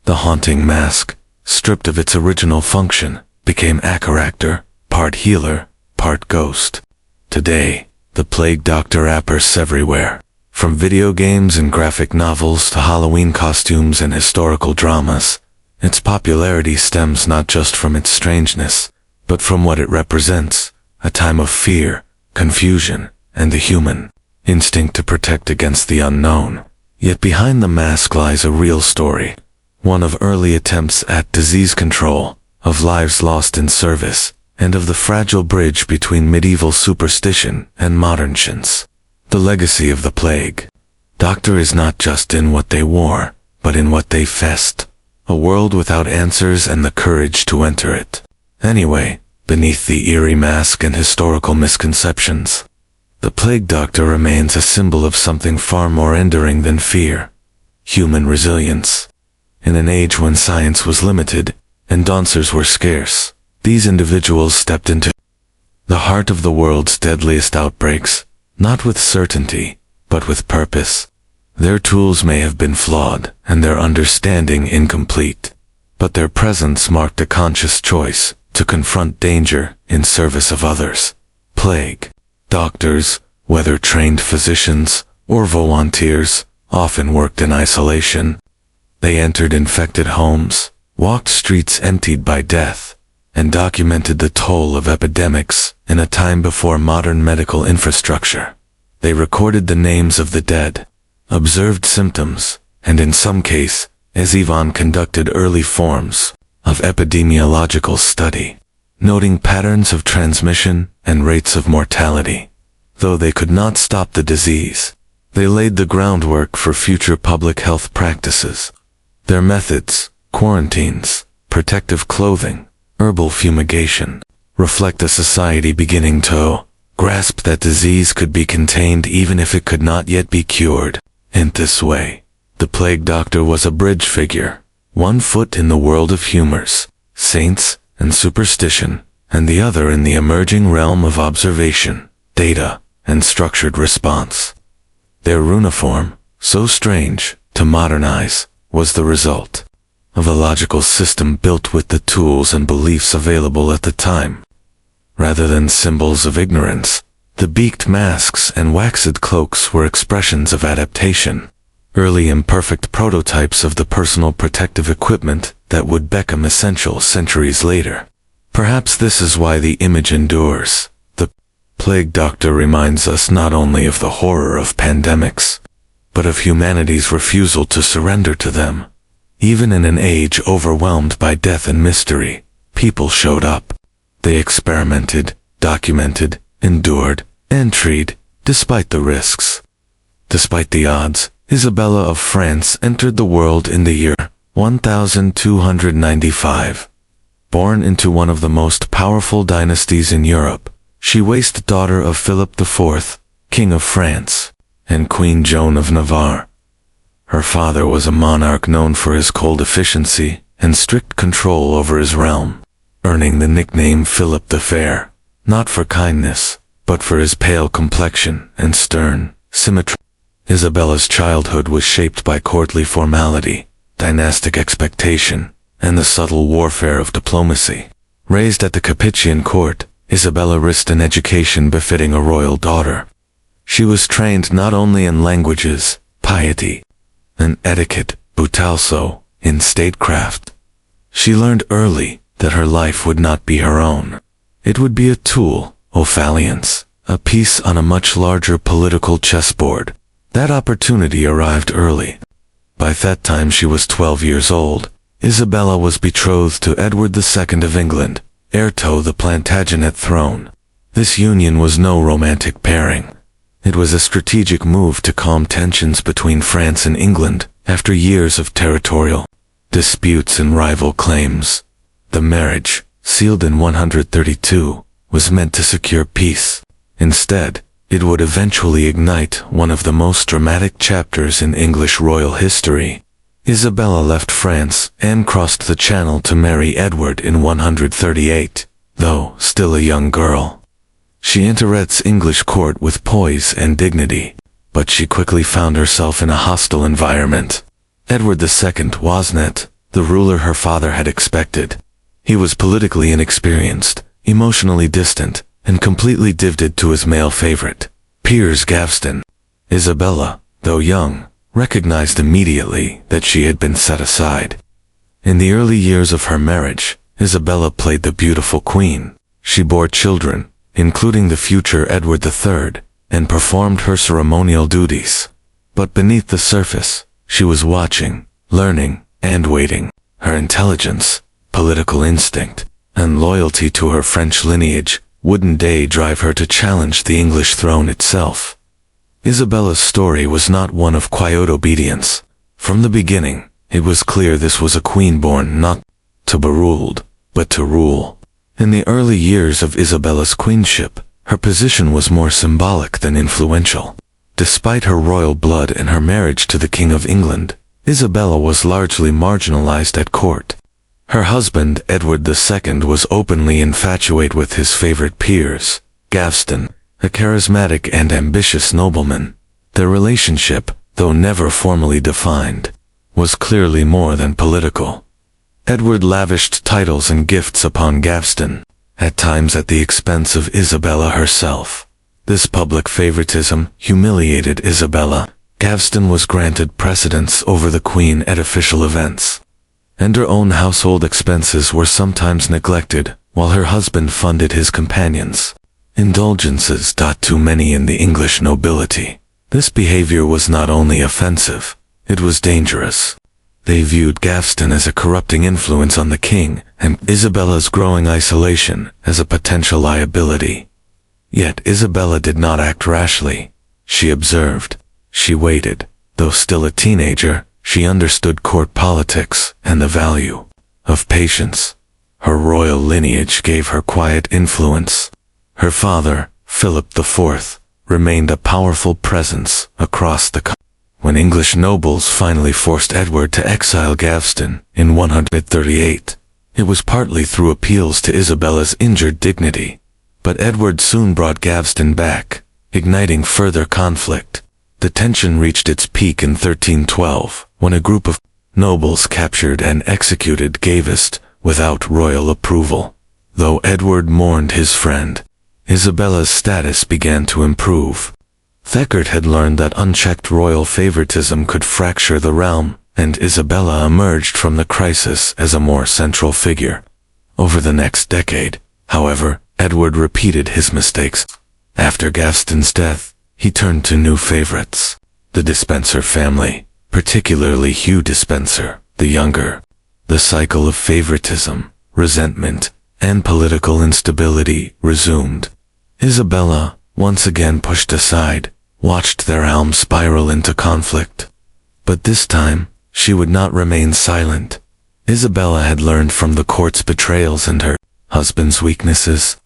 The haunting mask, stripped of its original function, became a character, part healer, part ghost. Today, the plague doctor appears everywhere. From video games and graphic novels to Halloween costumes and historical dramas, its popularity stems not just from its strangeness, but from what it represents, a time of fear, confusion, and the human instinct to protect against the unknown. Yet behind the mask lies a real story, one of early attempts at disease control, of lives lost in service, and of the fragile bridge between medieval superstition and modern science. The legacy of the plague doctor is not just in what they wore, but in what they faced. A world without answers and the courage to enter it. Anyway, beneath the eerie mask and historical misconceptions, the plague doctor remains a symbol of something far more enduring than fear. Human resilience. In an age when science was limited and dancers were scarce, these individuals stepped into the heart of the world's deadliest outbreaks, not with certainty, but with purpose. Their tools may have been flawed and their understanding incomplete, but their presence marked a conscious choice to confront danger in service of others. Plague doctors whether trained physicians or volunteers, often worked in isolation. They entered infected homes, walked streets emptied by death, and documented the toll of epidemics in a time before modern medical infrastructure. They recorded the names of the dead, observed symptoms, and in some case, as Ivan conducted early forms of epidemiological study, noting patterns of transmission and rates of mortality. Though they could not stop the disease, they laid the groundwork for future public health practices. Their methods, quarantines, protective clothing, herbal fumigation, reflect a society beginning to grasp that disease could be contained even if it could not yet be cured. In this way, the plague doctor was a bridge figure, one foot in the world of humors, saints, and superstition, and the other in the emerging realm of observation, data, and structured response. Their uniform, so strange to modernize, was the result of a logical system built with the tools and beliefs available at the time. Rather than symbols of ignorance, the beaked masks and waxed cloaks were expressions of adaptation, early imperfect prototypes of the personal protective equipment that would become essential centuries later. Perhaps this is why the image endures. The plague doctor reminds us not only of the horror of pandemics, but of humanity's refusal to surrender to them. Even in an age overwhelmed by death and mystery, people showed up. They experimented, documented, endured, and tried, despite the risks. Despite the odds, Isabella of France entered the world in the year 1295. Born into one of the most powerful dynasties in Europe, she was the daughter of Philip IV, King of France, and Queen Joan of Navarre. Her father was a monarch known for his cold efficiency and strict control over his realm, earning the nickname Philip the Fair, not for kindness, but for his pale complexion and stern symmetry. Isabella's childhood was shaped by courtly formality, dynastic expectation, and the subtle warfare of diplomacy. Raised at the Capetian court, Isabella risked an education befitting a royal daughter. She was trained not only in languages, piety, and etiquette, but also in statecraft. She learned early that her life would not be her own. It would be a tool, Ophalliance, a piece on a much larger political chessboard. That opportunity arrived early. By that time she was 12 years old. Isabella was betrothed to Edward II of England, heir to the Plantagenet throne. This union was no romantic pairing. It was a strategic move to calm tensions between France and England after years of territorial disputes and rival claims. The marriage, sealed in 132, was meant to secure peace. Instead, it would eventually ignite one of the most dramatic chapters in English royal history. Isabella left France and crossed the Channel to marry Edward in 138, though still a young girl. She entered English court with poise and dignity, but she quickly found herself in a hostile environment. Edward II was not the ruler her father had expected. He was politically inexperienced, emotionally distant, and completely devoted to his male favorite, Piers Gaveston. Isabella, though young, recognized immediately that she had been set aside. In the early years of her marriage, Isabella played the beautiful queen. She bore children, including the future Edward III, and performed her ceremonial duties. But beneath the surface, she was watching, learning, and waiting. Her intelligence, political instinct, and loyalty to her French lineage would one day drive her to challenge the English throne itself. Isabella's story was not one of quiet obedience. From the beginning, it was clear this was a queen born not to be ruled, but to rule. In the early years of Isabella's queenship, her position was more symbolic than influential. Despite her royal blood and her marriage to the King of England, Isabella was largely marginalized at court. Her husband, Edward II, was openly infatuated with his favorite Piers Gaveston, a charismatic and ambitious nobleman. Their relationship, though never formally defined, was clearly more than political. Edward lavished titles and gifts upon Gaveston, at times at the expense of Isabella herself. This public favoritism humiliated Isabella. Gaveston was granted precedence over the queen at official events, and her own household expenses were sometimes neglected, while her husband funded his companions' indulgences. Too many in the English nobility. This behavior was not only offensive, it was dangerous. They viewed Gaveston as a corrupting influence on the king, and Isabella's growing isolation as a potential liability. Yet Isabella did not act rashly. She observed. She waited. Though still a teenager, she understood court politics and the value of patience. Her royal lineage gave her quiet influence. Her father, Philip IV, remained a powerful presence across the country. When English nobles finally forced Edward to exile Gaveston in 138, it was partly through appeals to Isabella's injured dignity. But Edward soon brought Gaveston back, igniting further conflict. The tension reached its peak in 1312, when a group of nobles captured and executed Gaveston without royal approval. Though Edward mourned his friend, Isabella's status began to improve. Thecard had learned that unchecked royal favoritism could fracture the realm, and Isabella emerged from the crisis as a more central figure. Over the next decade, however, Edward repeated his mistakes. After Gaveston's death, he turned to new favorites. The Despencer family, particularly Hugh Despencer, the younger. The cycle of favoritism, resentment, and political instability resumed. Isabella, once again pushed aside, watched their realm spiral into conflict. But this time, she would not remain silent. Isabella had learned from the court's betrayals and her husband's weaknesses.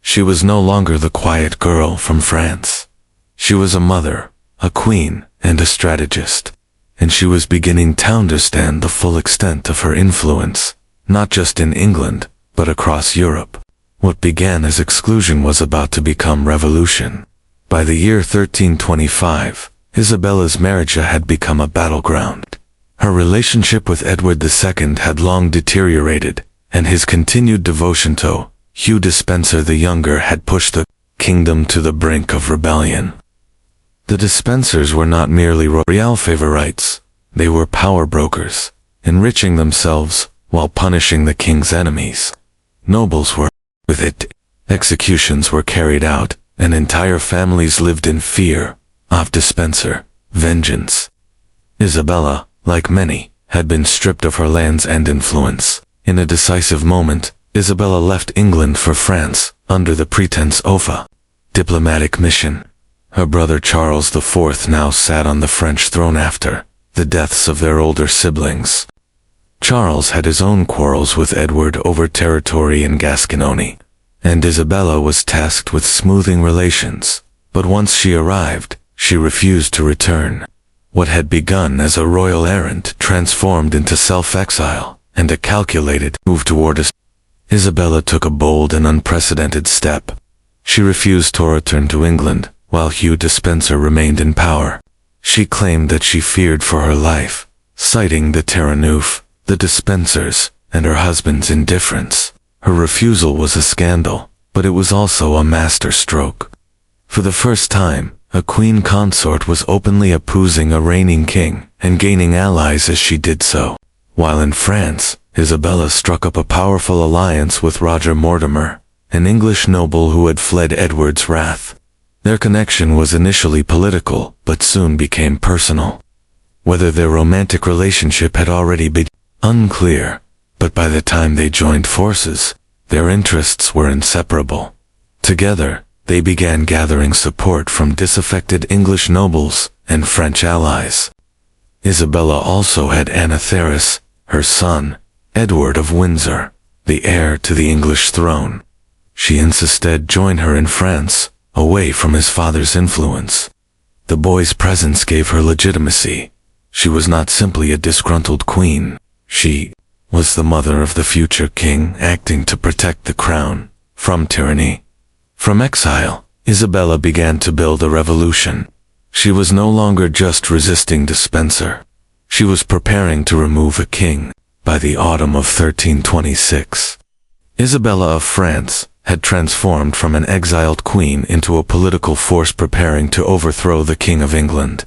She was no longer the quiet girl from France. She was a mother, a queen, and a strategist. And she was beginning to understand the full extent of her influence, not just in England, but across Europe. What began as exclusion was about to become revolution. By the year 1325, Isabella's marriage had become a battleground. Her relationship with Edward II had long deteriorated, and his continued devotion to Hugh Despencer the Younger had pushed the kingdom to the brink of rebellion. The Despensers were not merely royal favorites, they were power brokers, enriching themselves while punishing the king's enemies. Nobles were with it. Executions were carried out, and entire families lived in fear of Despencer vengeance. Isabella, like many, had been stripped of her lands and influence. In a decisive moment, Isabella left England for France, under the pretense of a diplomatic mission. Her brother Charles IV now sat on the French throne after the deaths of their older siblings. Charles had his own quarrels with Edward over territory in Gascony, and Isabella was tasked with smoothing relations. But once she arrived, she refused to return. What had begun as a royal errand transformed into self-exile and a calculated move toward us. Isabella took a bold and unprecedented step. She refused to return to England, while Hugh Despencer remained in power. She claimed that she feared for her life, citing the Terraneuf, the Despensers, and her husband's indifference. Her refusal was a scandal, but it was also a masterstroke. For the first time, a queen consort was openly opposing a reigning king, and gaining allies as she did so. While in France, Isabella struck up a powerful alliance with Roger Mortimer, an English noble who had fled Edward's wrath. Their connection was initially political, but soon became personal. Whether their romantic relationship had already been unclear, but by the time they joined forces, their interests were inseparable. Together, they began gathering support from disaffected English nobles and French allies. Isabella also had Anatharis, her son, Edward of Windsor, the heir to the English throne. She insisted join her in France, away from his father's influence. The boy's presence gave her legitimacy. She was not simply a disgruntled queen. She was the mother of the future king, acting to protect the crown from tyranny. From exile, Isabella began to build a revolution. She was no longer just resisting Despencer. She was preparing to remove a king. By the autumn of 1326, Isabella of France had transformed from an exiled queen into a political force preparing to overthrow the King of England.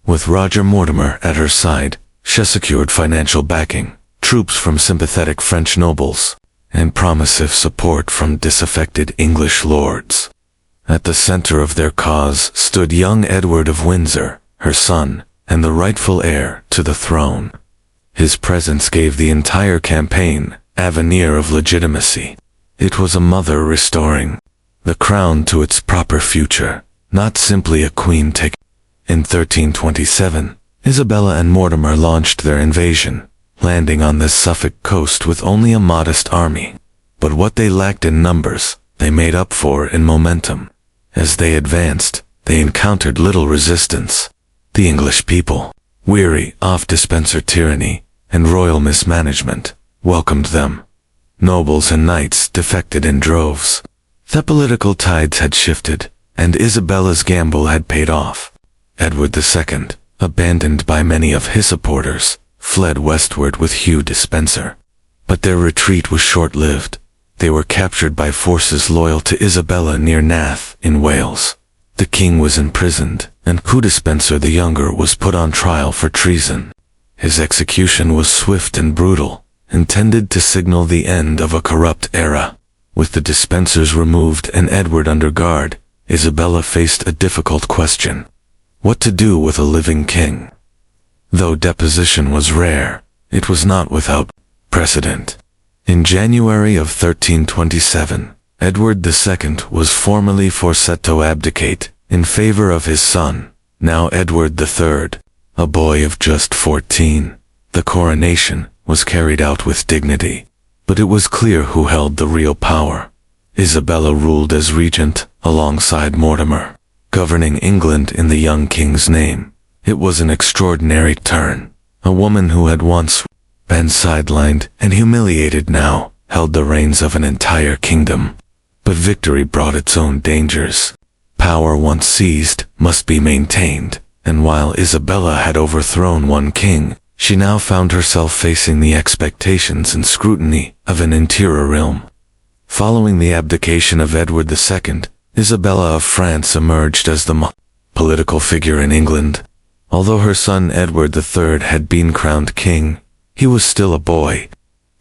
With Roger Mortimer at her side, she secured financial backing, troops from sympathetic French nobles, and promising support from disaffected English lords. At the center of their cause stood young Edward of Windsor, her son, and the rightful heir to the throne. His presence gave the entire campaign a veneer of legitimacy. It was a mother restoring the crown to its proper future, not simply a queen taking. In 1327, Isabella and Mortimer launched their invasion, landing on the Suffolk coast with only a modest army. But what they lacked in numbers, they made up for in momentum. As they advanced, they encountered little resistance. The English people, weary of dispenser tyranny and royal mismanagement, welcomed them. Nobles and knights defected in droves. The political tides had shifted, and Isabella's gamble had paid off. Edward II, abandoned by many of his supporters, fled westward with Hugh Despenser. But their retreat was short-lived. They were captured by forces loyal to Isabella near Nath in Wales. The king was imprisoned, and Hugh Despenser the Younger was put on trial for treason. His execution was swift and brutal, intended to signal the end of a corrupt era. With the Despensers removed and Edward under guard, Isabella faced a difficult question: what to do with a living king? Though deposition was rare, it was not without precedent. In January of 1327, Edward II was formally forced to abdicate in favor of his son, now Edward III, a boy of just 14. The coronation was carried out with dignity, but it was clear who held the real power. Isabella ruled as regent alongside Mortimer, governing England in the young king's name. It was an extraordinary turn. A woman who had once been sidelined and humiliated now held the reins of an entire kingdom. But victory brought its own dangers. Power once seized must be maintained, and while Isabella had overthrown one king, she now found herself facing the expectations and scrutiny of an interior realm. Following the abdication of Edward II, Isabella of France emerged as the political figure in England. Although her son Edward III had been crowned king, he was still a boy.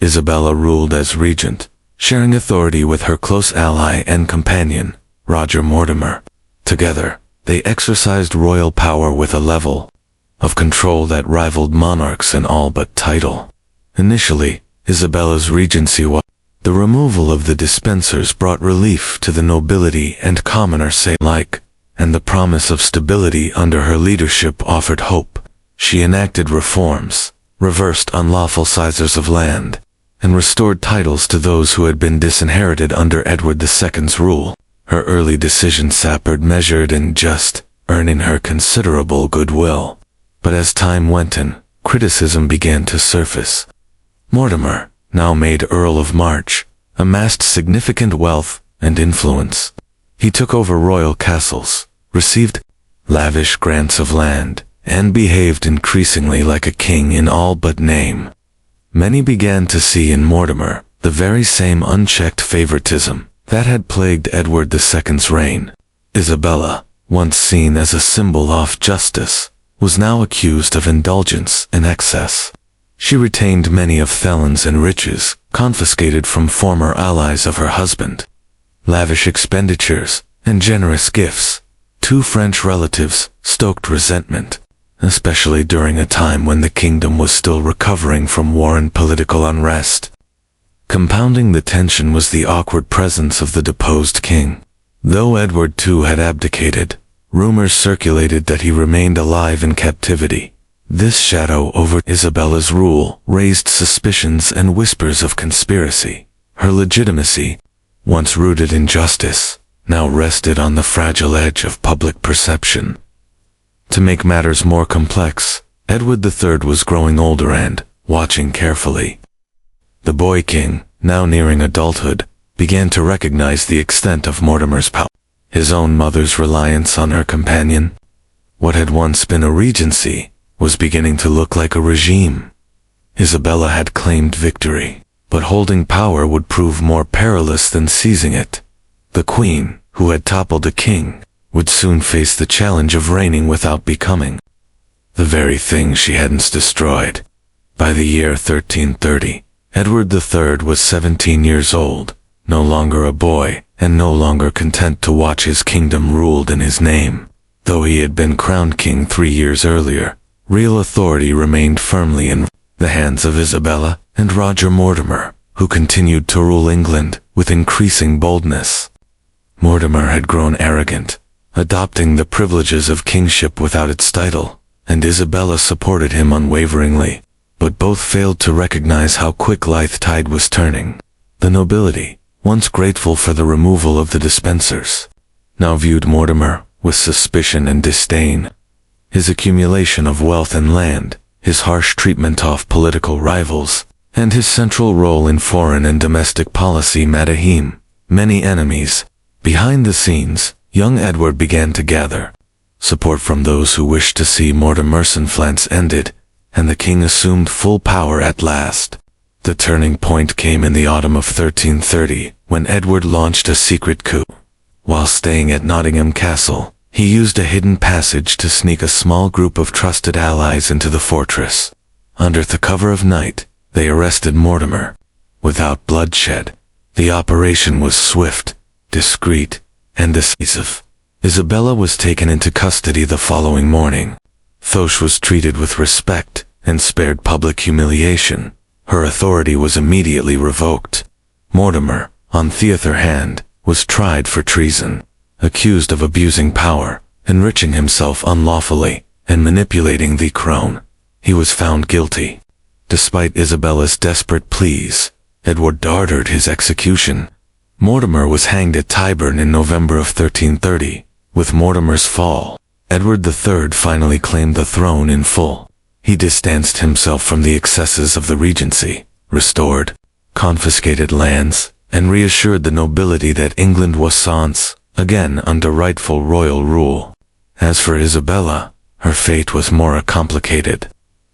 Isabella ruled as regent, sharing authority with her close ally and companion, Roger Mortimer. Together, they exercised royal power with a level of control that rivaled monarchs in all but title. Initially, Isabella's regency was the removal of the Despensers brought relief to the nobility and commoners alike, and the promise of stability under her leadership offered hope. She enacted reforms, reversed unlawful seizures of land, and restored titles to those who had been disinherited under Edward II's rule. Her early decisions sappered measured and just, earning her considerable goodwill. But as time went on, criticism began to surface. Mortimer, now made Earl of March, amassed significant wealth and influence. He took over royal castles, received lavish grants of land, and behaved increasingly like a king in all but name. Many began to see in Mortimer the very same unchecked favoritism that had plagued Edward II's reign. Isabella, once seen as a symbol of justice, was now accused of indulgence and excess. She retained many of felons and riches confiscated from former allies of her husband. Lavish expenditures and generous gifts to French relatives stoked resentment, especially during a time when the kingdom was still recovering from war and political unrest. Compounding the tension was the awkward presence of the deposed king. Though Edward II had abdicated, rumors circulated that he remained alive in captivity. This shadow over Isabella's rule raised suspicions and whispers of conspiracy. Her legitimacy, once rooted in justice, now rested on the fragile edge of public perception. To make matters more complex, Edward III was growing older and, watching carefully. The boy king, now nearing adulthood, began to recognize the extent of Mortimer's power. His own mother's reliance on her companion. What had once been a regency was beginning to look like a regime. Isabella had claimed victory, but holding power would prove more perilous than seizing it. The queen, who had toppled a king, would soon face the challenge of reigning without becoming the very thing she hadn't destroyed. By the year 1330, Edward III was 17 years old, no longer a boy, and no longer content to watch his kingdom ruled in his name. Though he had been crowned king 3 years earlier, real authority remained firmly in the hands of Isabella and Roger Mortimer, who continued to rule England with increasing boldness. Mortimer had grown arrogant, adopting the privileges of kingship without its title, and Isabella supported him unwaveringly, but both failed to recognize how quick the tide was turning. The nobility, once grateful for the removal of the dispensers, now viewed Mortimer with suspicion and disdain. His accumulation of wealth and land, his harsh treatment of political rivals, and his central role in foreign and domestic policy made him many enemies. Behind the scenes, young Edward began to gather support from those who wished to see Mortimer's influence ended, and the king assumed full power at last. The turning point came in the autumn of 1330, when Edward launched a secret coup. While staying at Nottingham Castle, he used a hidden passage to sneak a small group of trusted allies into the fortress. Under the cover of night, they arrested Mortimer. Without bloodshed, the operation was swift, discreet, and decisive. Isabella was taken into custody the following morning. Though she was treated with respect and spared public humiliation, her authority was immediately revoked. Mortimer, on the other hand, was tried for treason, accused of abusing power, enriching himself unlawfully, and manipulating the crown. He was found guilty. Despite Isabella's desperate pleas, Edward ordered his execution. Mortimer was hanged at Tyburn in November of 1330. With Mortimer's fall, Edward III finally claimed the throne in full. He distanced himself from the excesses of the regency, restored confiscated lands, and reassured the nobility that England was once again under rightful royal rule. As for Isabella, her fate was more complicated.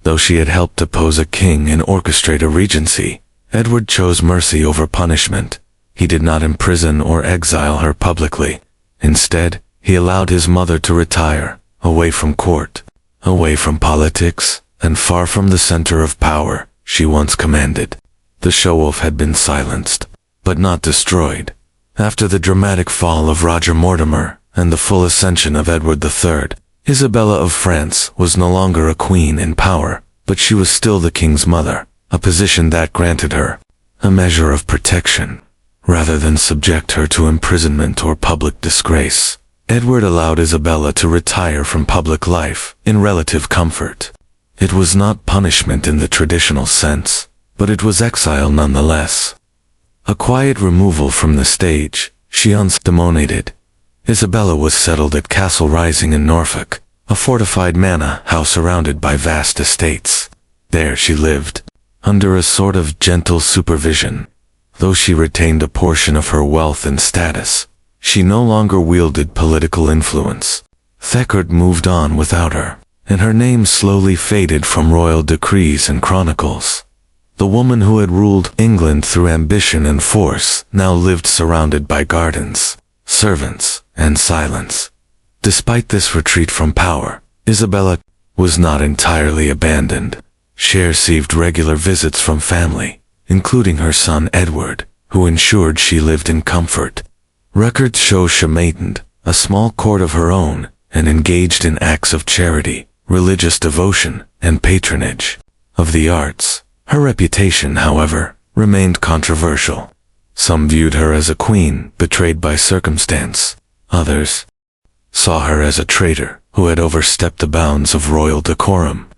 Though she had helped depose a king and orchestrate a regency, Edward chose mercy over punishment. He did not imprison or exile her publicly. Instead, he allowed his mother to retire, away from court, away from politics, and far from the center of power she once commanded. The show-off had been silenced, but not destroyed. After the dramatic fall of Roger Mortimer and the full ascension of Edward III, Isabella of France was no longer a queen in power, but she was still the king's mother, a position that granted her a measure of protection, rather than subject her to imprisonment or public disgrace. Edward allowed Isabella to retire from public life in relative comfort. It was not punishment in the traditional sense, but it was exile nonetheless. A quiet removal from the stage, she undemoniated. Isabella was settled at Castle Rising in Norfolk, a fortified manor house surrounded by vast estates. There she lived, under a sort of gentle supervision. Though she retained a portion of her wealth and status, she no longer wielded political influence. Thecard moved on without her, and her name slowly faded from royal decrees and chronicles. The woman who had ruled England through ambition and force now lived surrounded by gardens, servants, and silence. Despite this retreat from power, Isabella was not entirely abandoned. She received regular visits from family, including her son Edward, who ensured she lived in comfort. Records show she maintained a small court of her own and engaged in acts of charity, religious devotion, and patronage of the arts. Her reputation, however, remained controversial. Some viewed her as a queen betrayed by circumstance. Others saw her as a traitor who had overstepped the bounds of royal decorum.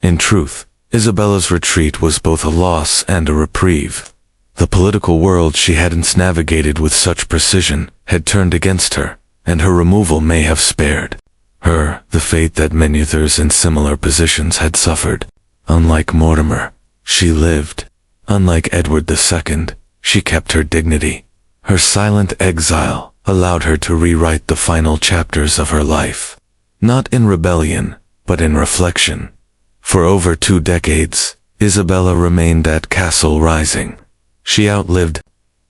In truth, Isabella's retreat was both a loss and a reprieve. The political world she hadn't navigated with such precision had turned against her, and her removal may have spared her the fate that many others in similar positions had suffered. Unlike Mortimer, she lived. Unlike Edward II, she kept her dignity. Her silent exile allowed her to rewrite the final chapters of her life, not in rebellion, but in reflection. For over 2 decades, Isabella remained at Castle Rising. She outlived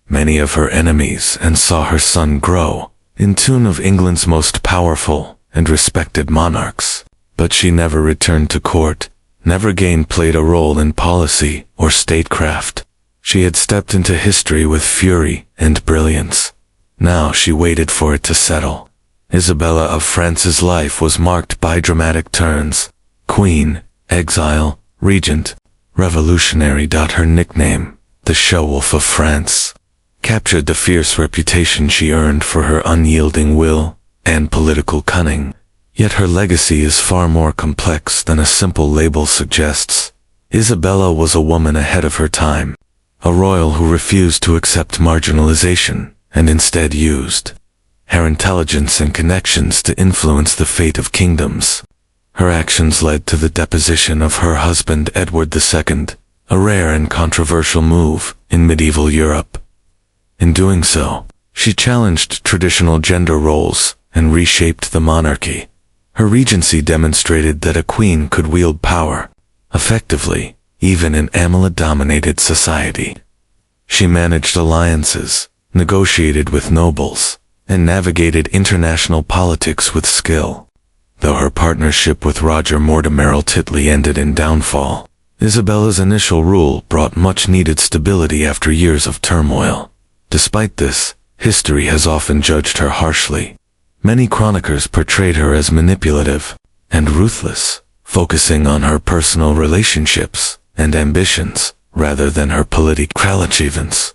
many of her enemies and saw her son grow into one of England's most powerful and respected monarchs. But she never returned to court, never again played a role in policy or statecraft. She had stepped into history with fury and brilliance. Now she waited for it to settle. Isabella of France's life was marked by dramatic turns. Queen, exile, regent, revolutionary. Her nickname, the She-Wolf of France, captured the fierce reputation she earned for her unyielding will and political cunning. Yet her legacy is far more complex than a simple label suggests. Isabella was a woman ahead of her time, a royal who refused to accept marginalization and instead used her intelligence and connections to influence the fate of kingdoms. Her actions led to the deposition of her husband Edward II, a rare and controversial move in medieval Europe. In doing so, she challenged traditional gender roles and reshaped the monarchy. Her regency demonstrated that a queen could wield power effectively, even in Amala-dominated society. She managed alliances, negotiated with nobles, and navigated international politics with skill. Though her partnership with Roger Mortimer Titley ended in downfall, Isabella's initial rule brought much-needed stability after years of turmoil. Despite this, history has often judged her harshly. Many chroniclers portrayed her as manipulative and ruthless, focusing on her personal relationships and ambitions rather than her political achievements.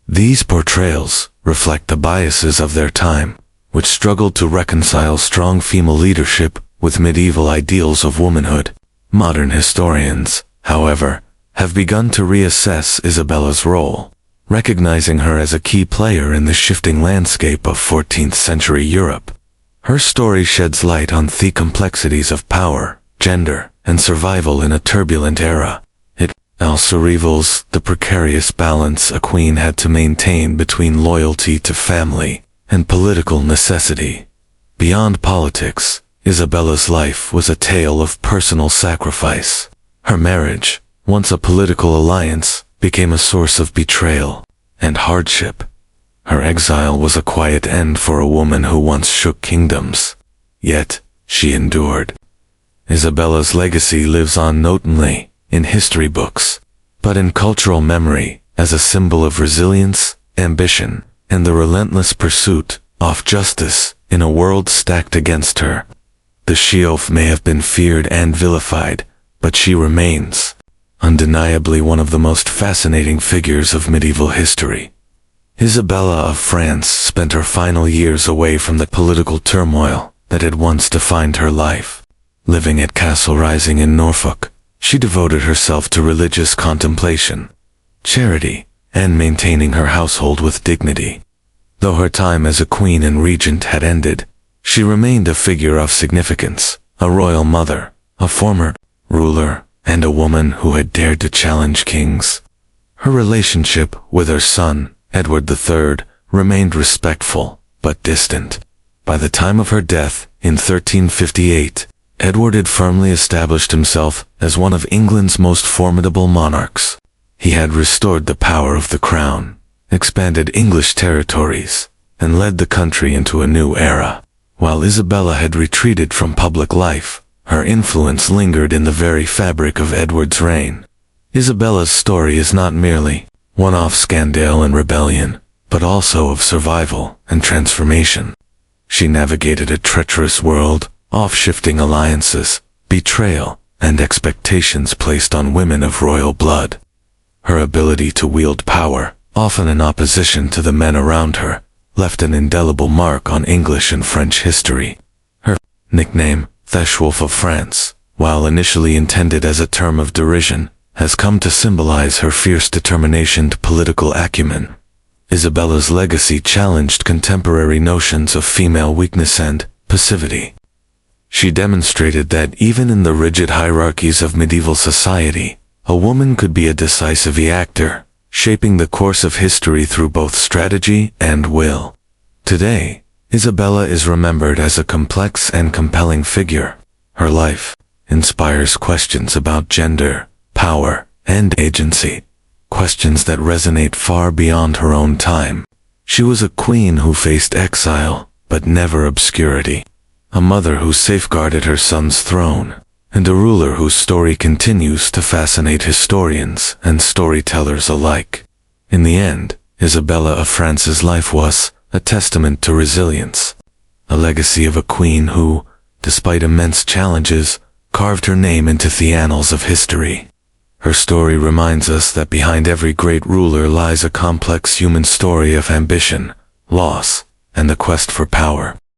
These portrayals reflect the biases of their time, which struggled to reconcile strong female leadership with medieval ideals of womanhood. Modern historians, however, have begun to reassess Isabella's role, recognizing her as a key player in the shifting landscape of 14th century Europe. Her story sheds light on the complexities of power, gender, and survival in a turbulent era. It also reveals the precarious balance a queen had to maintain between loyalty to family and political necessity. Beyond politics, Isabella's life was a tale of personal sacrifice. Her marriage, once a political alliance, became a source of betrayal and hardship. Her exile was a quiet end for a woman who once shook kingdoms. Yet, she endured. Isabella's legacy lives on not only in history books, but in cultural memory as a symbol of resilience, ambition, and the relentless pursuit of justice in a world stacked against her. The She-Wolf may have been feared and vilified, but she remains undeniably one of the most fascinating figures of medieval history. Isabella of France spent her final years away from the political turmoil that had once defined her life. Living at Castle Rising in Norfolk, she devoted herself to religious contemplation, charity, and maintaining her household with dignity. Though her time as a queen and regent had ended, she remained a figure of significance, a royal mother, a former ruler, and a woman who had dared to challenge kings. Her relationship with her son, Edward III, remained respectful, but distant. By the time of her death, in 1358, Edward had firmly established himself as one of England's most formidable monarchs. He had restored the power of the crown, expanded English territories, and led the country into a new era. While Isabella had retreated from public life, her influence lingered in the very fabric of Edward's reign. Isabella's story is not merely one of scandal and rebellion, but also of survival and transformation. She navigated a treacherous world, of shifting alliances, betrayal, and expectations placed on women of royal blood. Her ability to wield power, often in opposition to the men around her, left an indelible mark on English and French history. Her nickname, the She-Wolf of France, while initially intended as a term of derision, has come to symbolize her fierce determination and political acumen. Isabella's legacy challenged contemporary notions of female weakness and passivity. She demonstrated that even in the rigid hierarchies of medieval society, a woman could be a decisive actor, shaping the course of history through both strategy and will. Today, Isabella is remembered as a complex and compelling figure. Her life inspires questions about gender, power, and agency, questions that resonate far beyond her own time. She was a queen who faced exile, but never obscurity. A mother who safeguarded her son's throne, and a ruler whose story continues to fascinate historians and storytellers alike. In the end, Isabella of France's life was a testament to resilience, a legacy of a queen who, despite immense challenges, carved her name into the annals of history. Her story reminds us that behind every great ruler lies a complex human story of ambition, loss, and the quest for power.